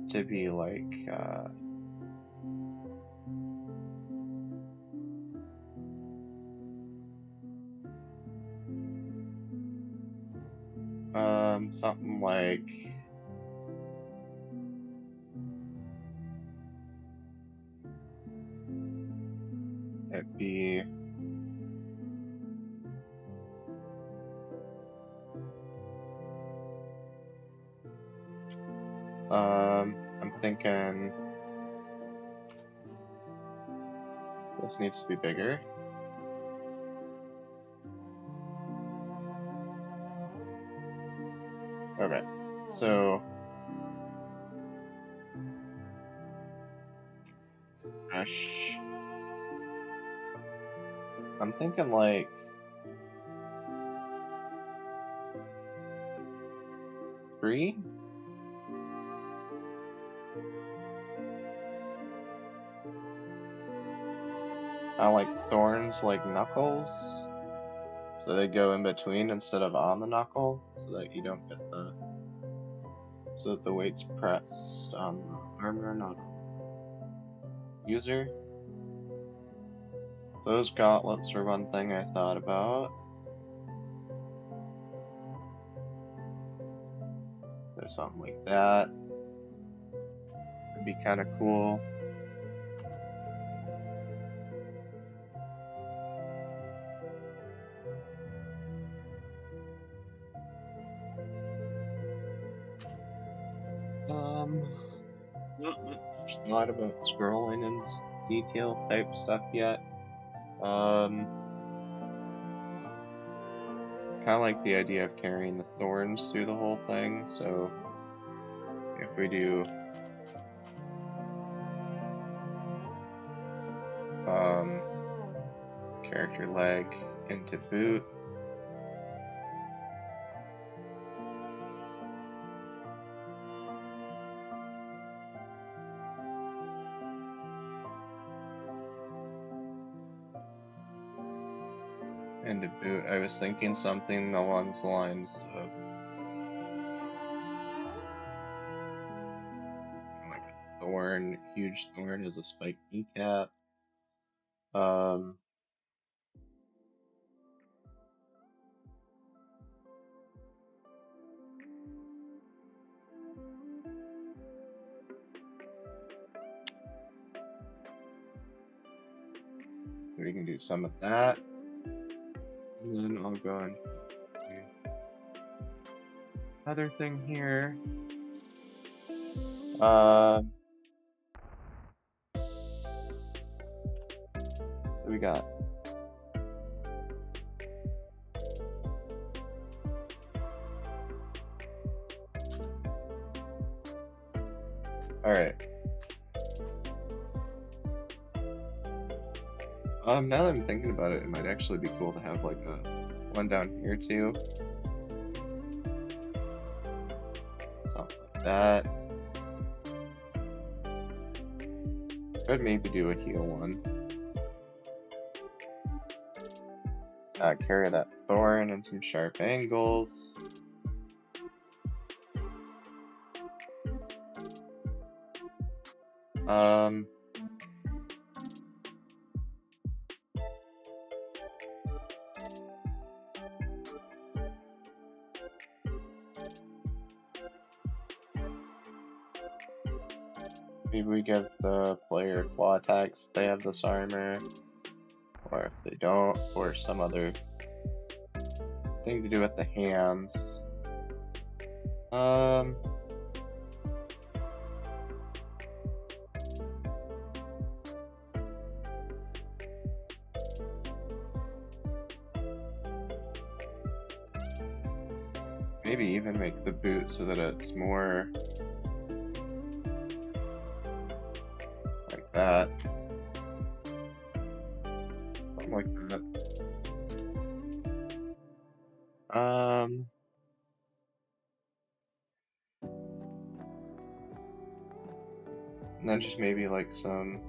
to be like something like might be I'm thinking this needs to be bigger. Okay, so gosh, I'm thinking like 3. I like thorns like knuckles, so they go in between instead of on the knuckle, so that you don't get so that the weight's pressed on the armor, not on the user. So those gauntlets are one thing I thought about. There's something like that. It'd be kind of cool. Not much thought about scrolling and detail type stuff yet. Kind of like the idea of carrying the thorns through the whole thing, so if we do character leg into boot, into boot, I was thinking something along the lines of like a thorn, huge thorn as a spiked kneecap. So we can do some of that. And then I'll go and do another thing here. So we got alright. Now that I'm thinking about it, it might actually be cool to have like a one down here too. Something like that. Could maybe do a heal one. Carry that thorn and some sharp angles. Maybe we give the player claw attacks if they have this armor, or if they don't, or some other thing to do with the hands. Maybe even make the boot so that it's more like that. Something like that. And then just maybe like some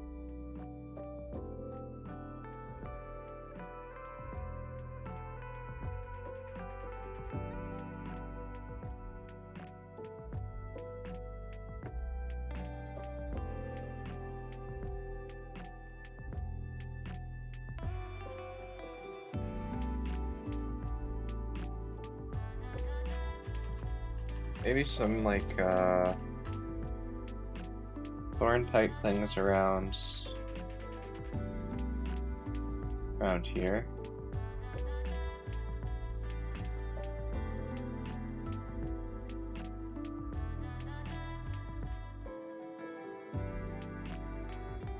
maybe some like thorn type things around around here.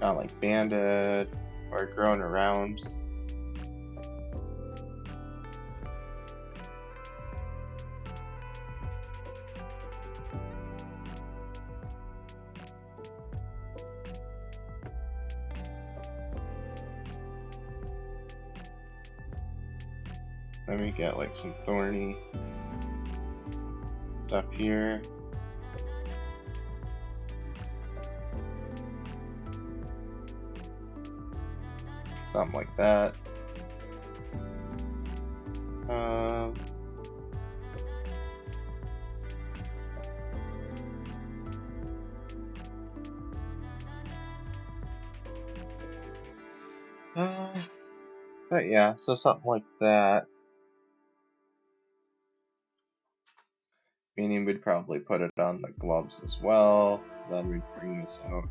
Not like banded or grown around. Then we get like some thorny stuff here. Something like that. But yeah, so something like that. Meaning we'd probably put it on the gloves as well. So then we'd bring this out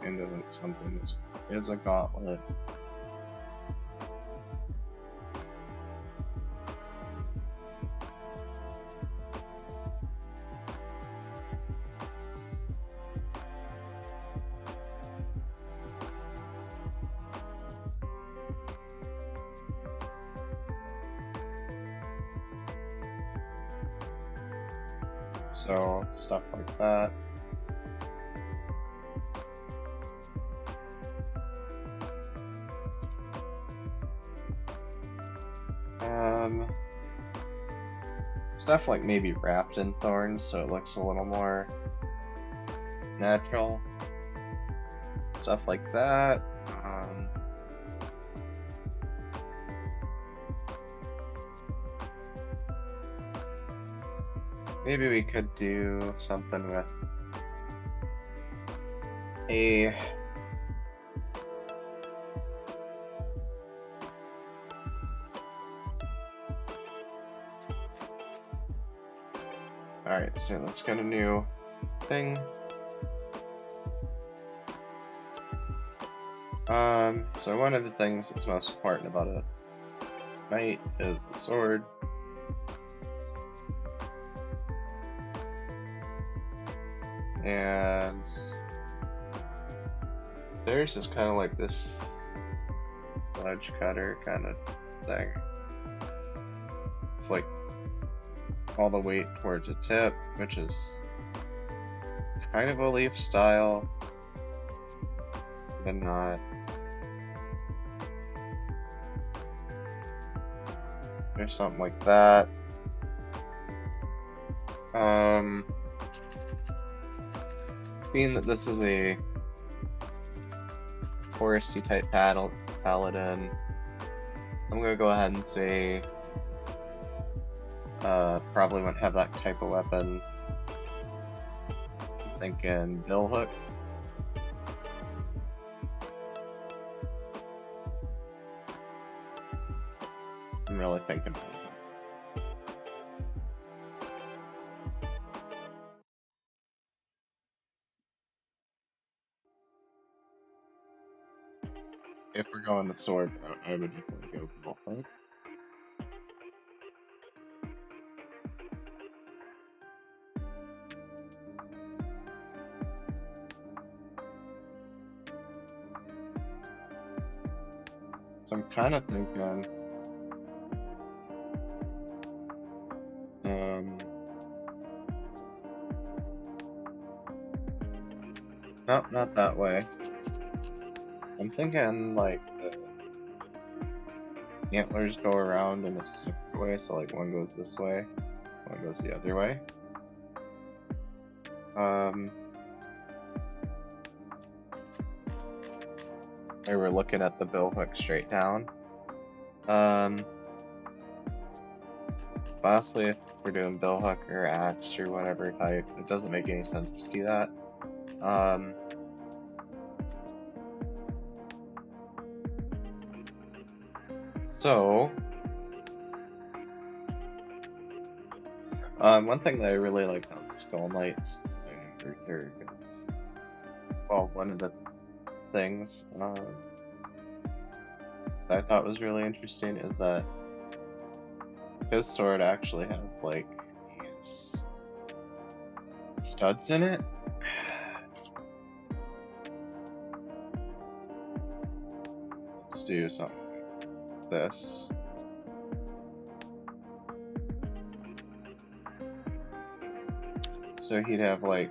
into like something that is a gauntlet. So stuff like that. Stuff like maybe wrapped in thorns so it looks a little more natural. Stuff like that. Maybe we could do something with a Alright, so let's get a new thing. So one of the things that's most important about a knight is the sword. And theirs is kind of like this ledge cutter kind of thing. It's like all the weight towards a tip, which is kind of a leaf style, but not. Or something like that. Being that this is a foresty type paladin, I'm gonna go ahead and say probably wouldn't have that type of weapon. I'm thinking billhook. I'm really thinking billhook. If we're going the sword route, I would definitely go billhook. So I'm kind of thinking, nope, not that way. I'm thinking like the antlers go around in a separate way, so like one goes this way, one goes the other way. They were looking at the billhook straight down. Honestly, if we're doing billhook or axe or whatever type, it doesn't make any sense to do that. So, one thing that I really like on Skull Knight's design in Berserk is, well, one of the things that I thought was really interesting is that his sword actually has like these studs in it. Let's do something like this. So he'd have like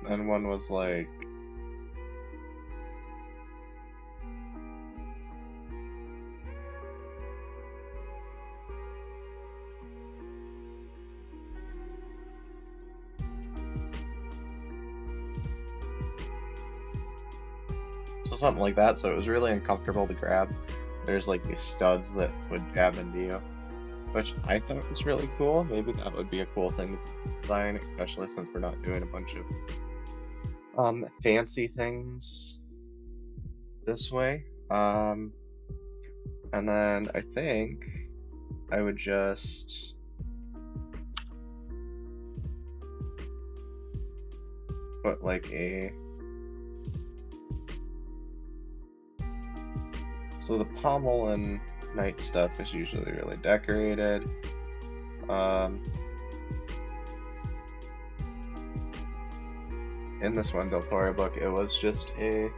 and one was like so something like that, so it was really uncomfortable to grab. There's like these studs that would jab into you, which I thought was really cool. Maybe that would be a cool thing to design, especially since we're not doing a bunch of fancy things this way. And then I think I would just put like a, so the pommel and knight stuff is usually really decorated. In this one Del Toro book, it was just a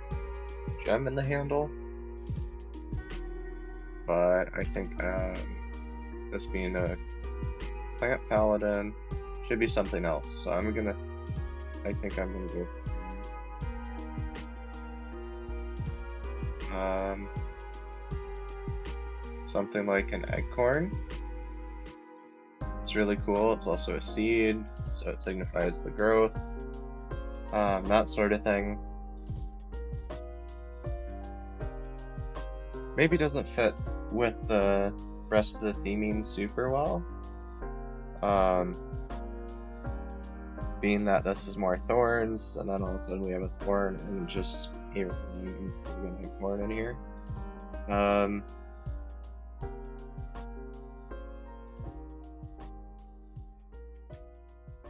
gem in the handle, but I think this being a plant paladin should be something else. So I think I'm gonna go something like an eggcorn. It's really cool. It's also a seed, so it signifies the growth, that sort of thing. Maybe doesn't fit with the rest of the theming super well. Being that this is more thorns, and then all of a sudden we have a thorn and just a thorn in here.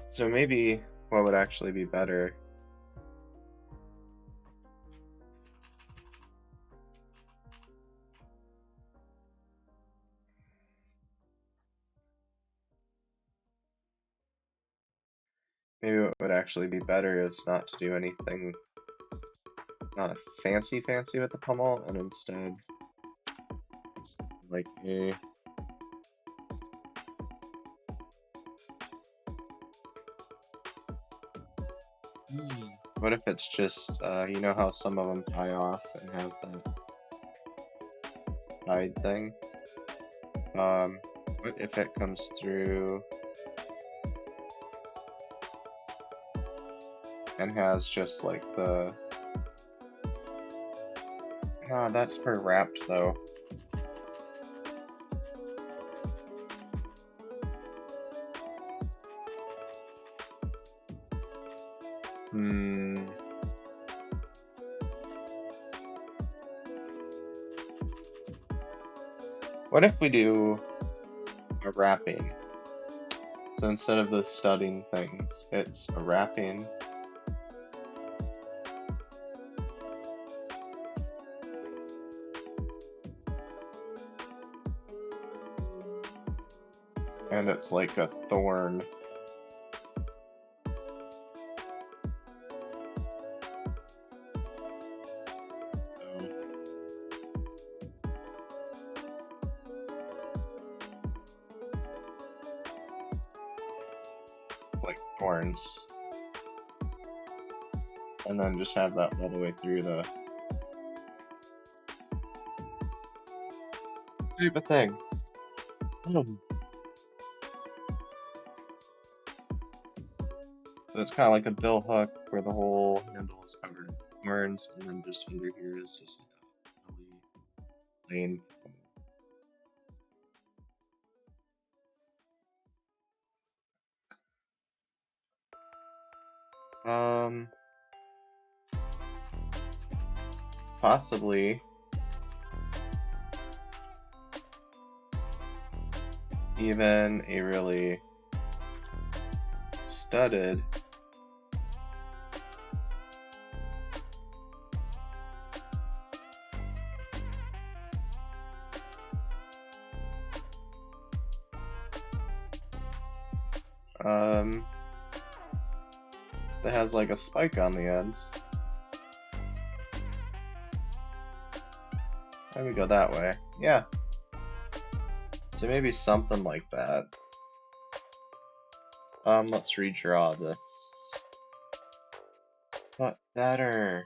So maybe what would actually be better is not to do anything not fancy with the pommel, and instead like a what if it's just you know how some of them tie off and have that side thing? What if it comes through and has just like the that's per wrapped though. What if we do a wrapping? So instead of the studding things, it's a wrapping. And it's like a thorn. It's like thorns. And then just have that all the way through the type of thing. So it's kind of like a bill hook where the whole handle is covered in thorns, and then just under here is just like a plain. Possibly even a really studded that has like a spike on the ends. Maybe go that way. Yeah. So maybe something like that. Let's redraw this. But better.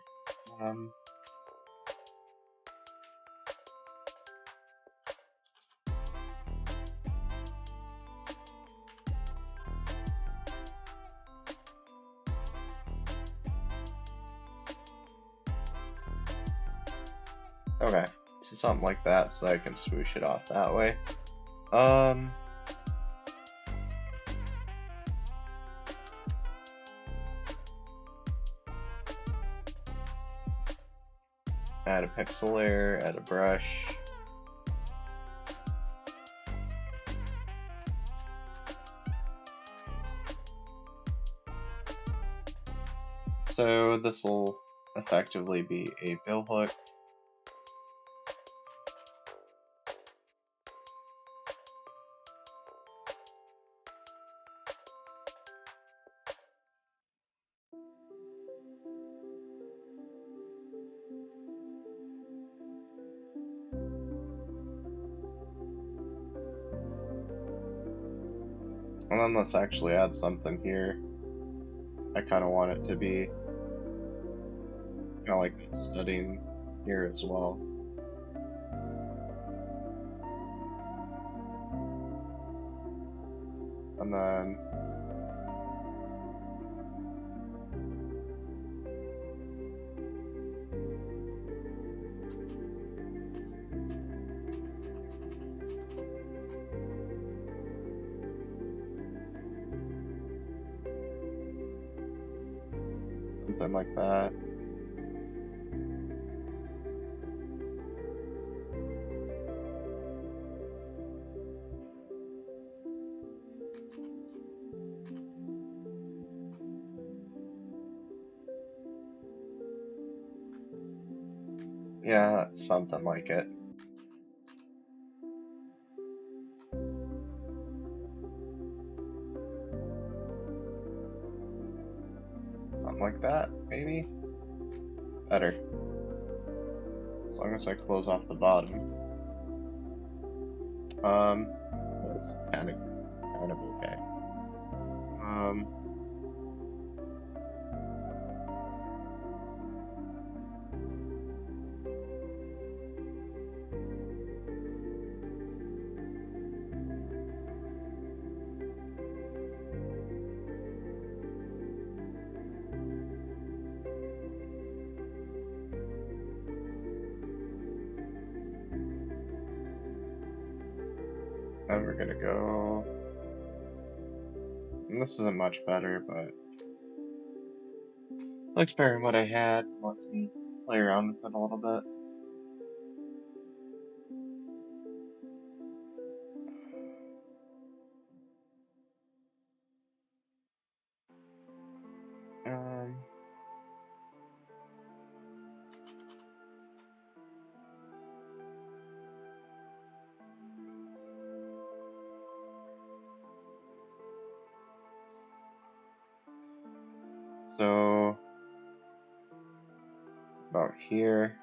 Okay, so something like that, so I can swoosh it off that way. Add a pixel layer, add a brush. So this will effectively be a bill hook. And then let's actually add something here. I kind of want it to be kind of like that studding here as well. And then something like that. Yeah, something like it. Something like that, maybe? Better. As long as I close off the bottom. That's kind of okay. And we're gonna go. And this isn't much better, but looks better than what I had. Let's see, play around with it a little bit. Um, so about here.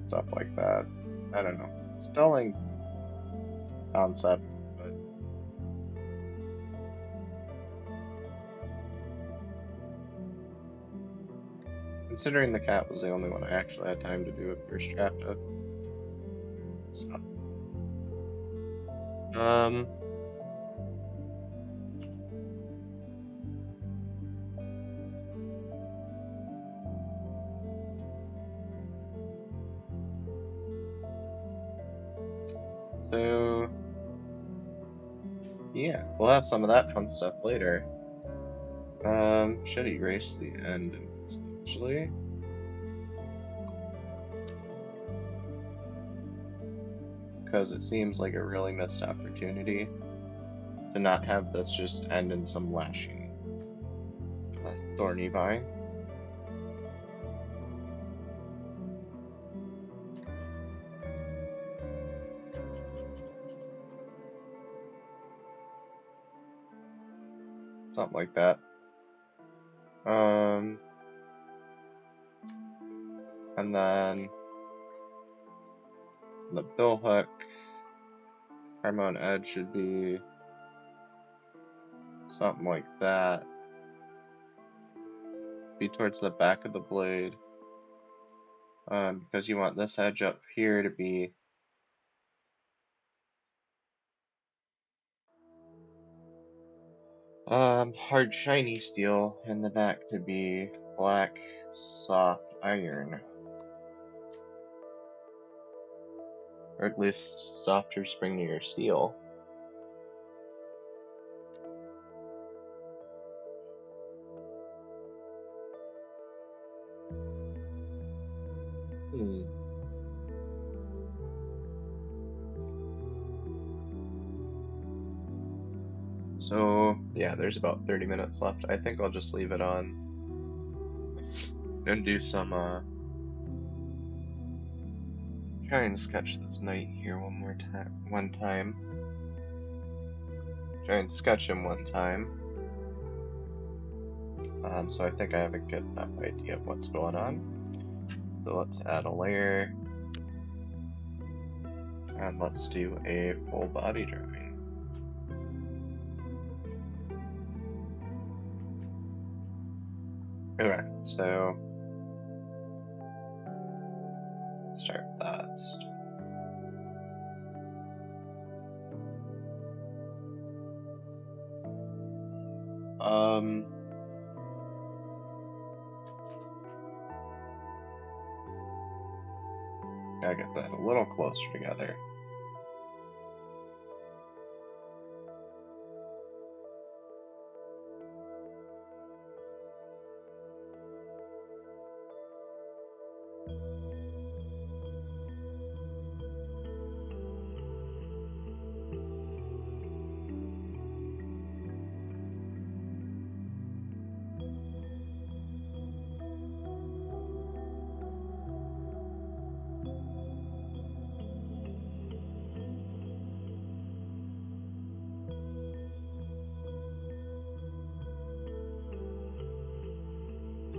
Stuff like that. I don't know. Stalling concept, but Considering the cat was the only one I actually had time to do a first draft of. So, so yeah, we'll have some of that fun stuff later. Should erase the end of this actually. Because it seems like a really missed opportunity to not have this just end in some lashing thorny vine. Something like that. And then the bill hook, hormone edge should be something like that. Be towards the back of the blade. Because you want this edge up here to be hard shiny steel, and the back to be black soft iron. Or at least softer, springier steel. So, yeah, there's about 30 minutes left. I think I'll just leave it on and do some, try and sketch this knight here one time. Try and sketch him one time. So I think I have a good enough idea of what's going on. So let's add a layer. And let's do a full body drawing. Okay, so start fast. Gotta get that a little closer together.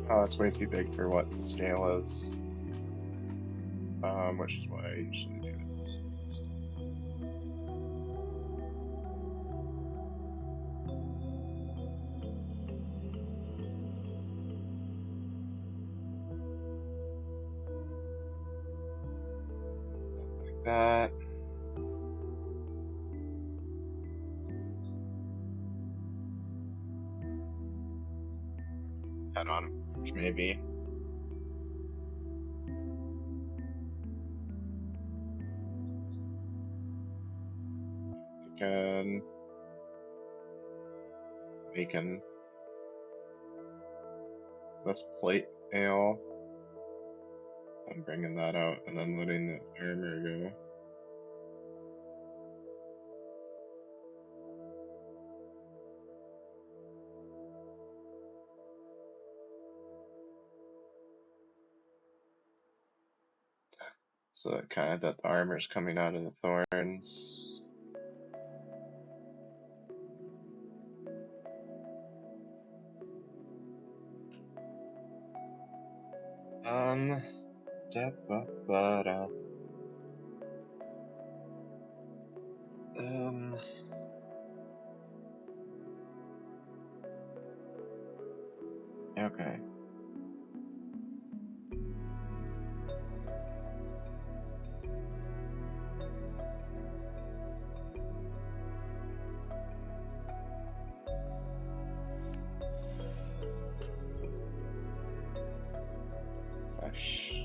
Oh, it's way too big for what the scale is. Which is why I usually do it this fast. Like that. Head on him, maybe. Again. Making this plate ale. I'm bringing that out and then letting the armor go. So that kind of that the armor's coming out of the thorns. Da ba ba da. Okay. gosh.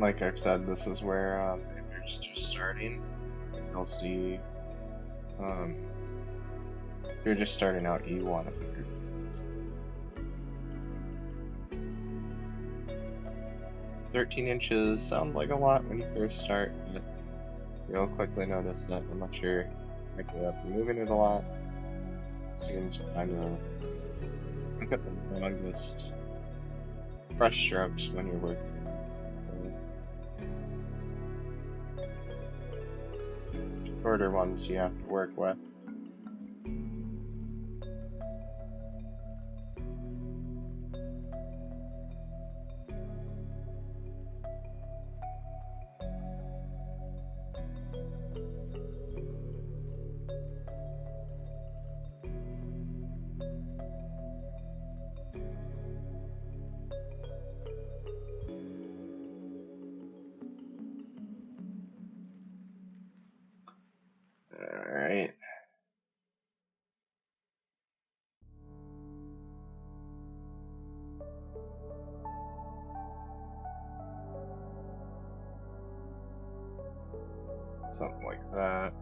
Like I've said, this is where if you're just starting, you'll see if you're just starting out, you want to put your 13 inches sounds like a lot when you first start, but you'll quickly notice that unless you're picking up and moving it a lot, it seems kind of look at the longest brush strokes when you're working. Shorter ones you have to work with. Alright. Something like that.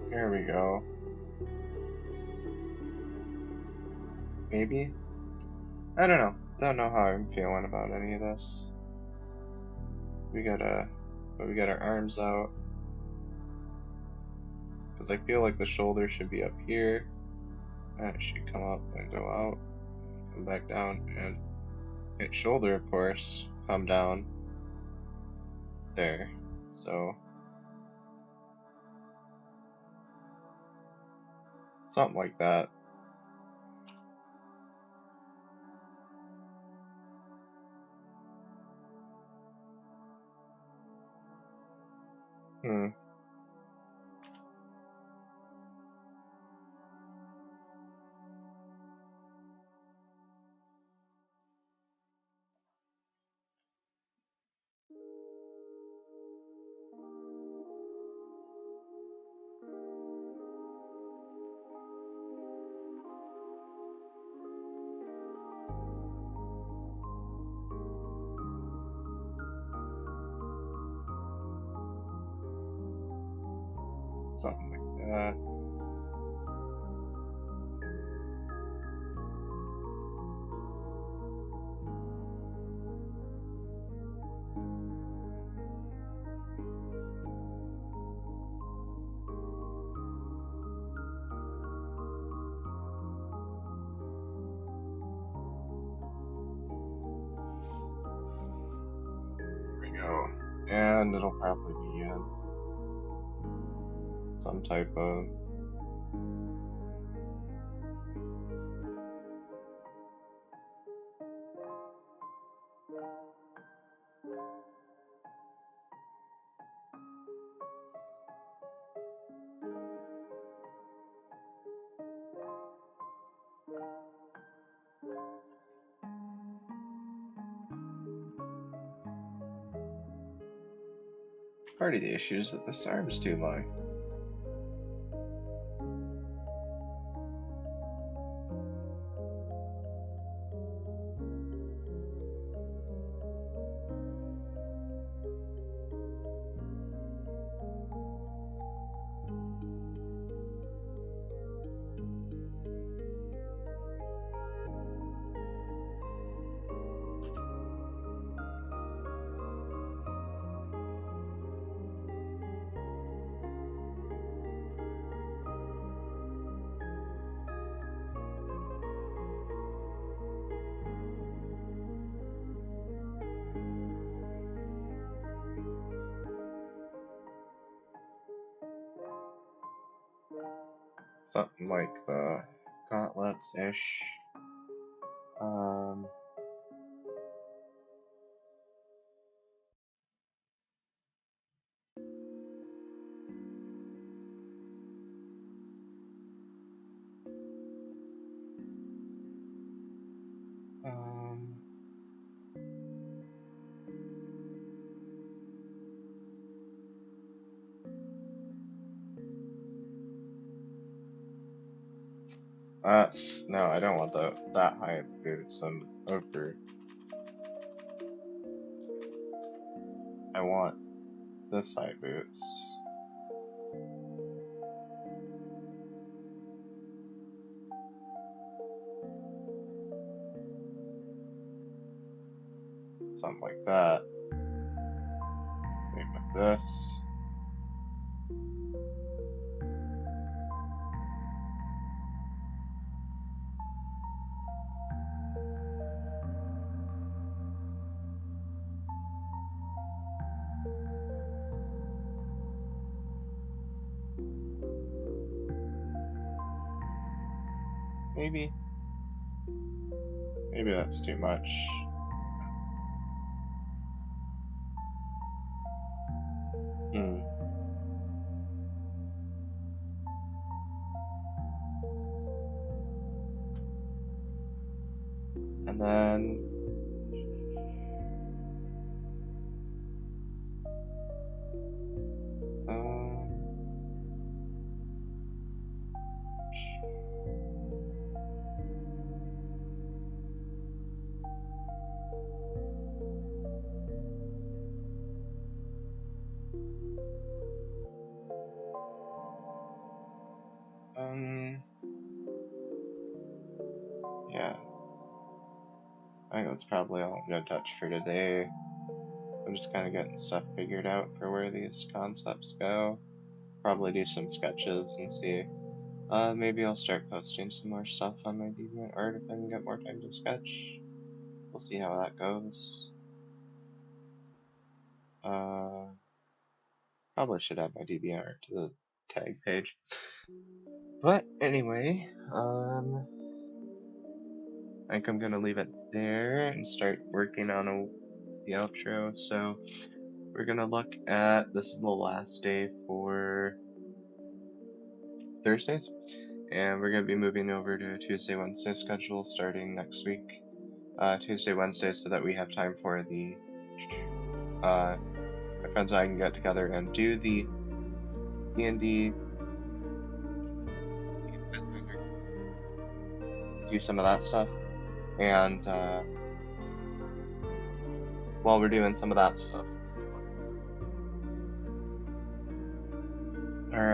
There we go. Maybe? I don't know. Don't know how I'm feeling about any of this. We got our arms out. Because I feel like the shoulder should be up here. And it should come up and go out. Come back down and hit shoulder, of course. Come down. There. So something like that. Hmm. Something like that. There we go. And it'll probably be in some type of Part of the issue is that this arm's too long. Something like the gauntlets-ish. Um, um, no, I don't want that high boots. I'm over. I want this high boots. Something like that. Same with this. Maybe. Maybe that's too much. Hmm. And then um, um, yeah. I think that's probably all I'm gonna touch for today. I'm just kind of getting stuff figured out for where these concepts go. Probably do some sketches and see. Maybe I'll start posting some more stuff on my DeviantArt if I can get more time to sketch. We'll see how that goes. Probably should add my DeviantArt to the tag page. But anyway, I think I'm gonna leave it there and start working on the outro. So we're gonna look at, this is the last day for Thursdays, and we're gonna be moving over to Tuesday, Wednesday schedule starting next week. Tuesday, Wednesday, so that we have time for the my friends and I can get together and do the D&D, Pathfinder, do some of that stuff, and while we're doing some of that stuff, or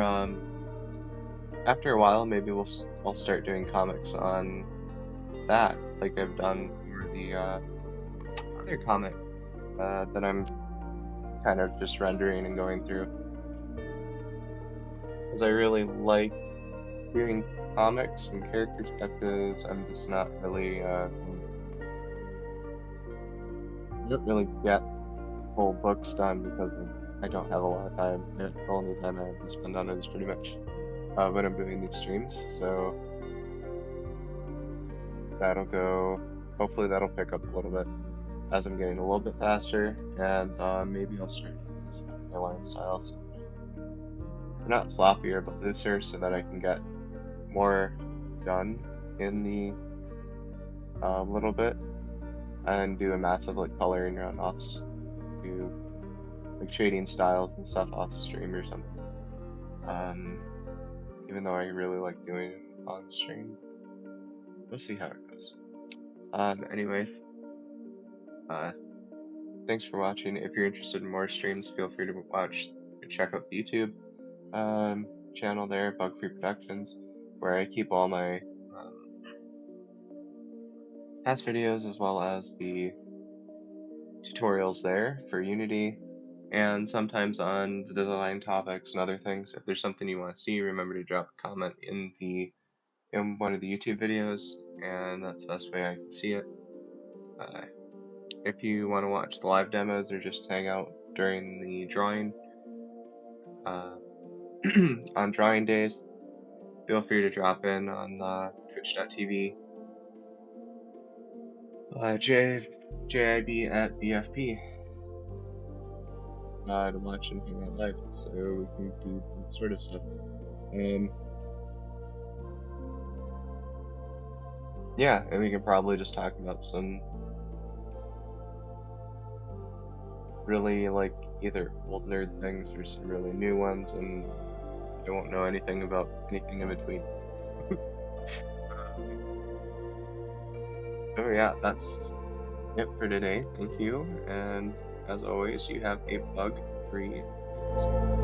after a while, maybe I'll start doing comics on that, like I've done for the other comic that I'm kind of just rendering and going through, because I really like doing comics and character sketches. I'm just not really don't really get full books done because I don't have a lot of time. The only time I have to spend on it is pretty much when I'm doing these streams. So that'll go. Hopefully that'll pick up a little bit as I'm getting a little bit faster, and maybe I'll start doing this airline style, so not sloppier but looser, so that I can get more done in the little bit, and do a massive like coloring round offs to like trading styles and stuff off stream or something. Um, Even though I really like doing it on stream. We'll see how it goes. Anyway, uh, thanks for watching. If you're interested in more streams, feel free to check out the YouTube channel there, Bug Free Productions, where I keep all my past videos as well as the tutorials there for Unity, and sometimes on the design topics and other things. If there's something you want to see, remember to drop a comment in one of the YouTube videos, and that's the best way I can see it. Uh, if you want to watch the live demos or just hang out during the drawing uh, on drawing days, feel free to drop in on twitch.tv JIB at BFP to watch and hang out live, so we can do that sort of stuff. Yeah, and we can probably just talk about some really like either old nerd things or some really new ones, and I won't know anything about anything in between. So yeah, that's it for today. Thank you, and as always, you have a bug-free night.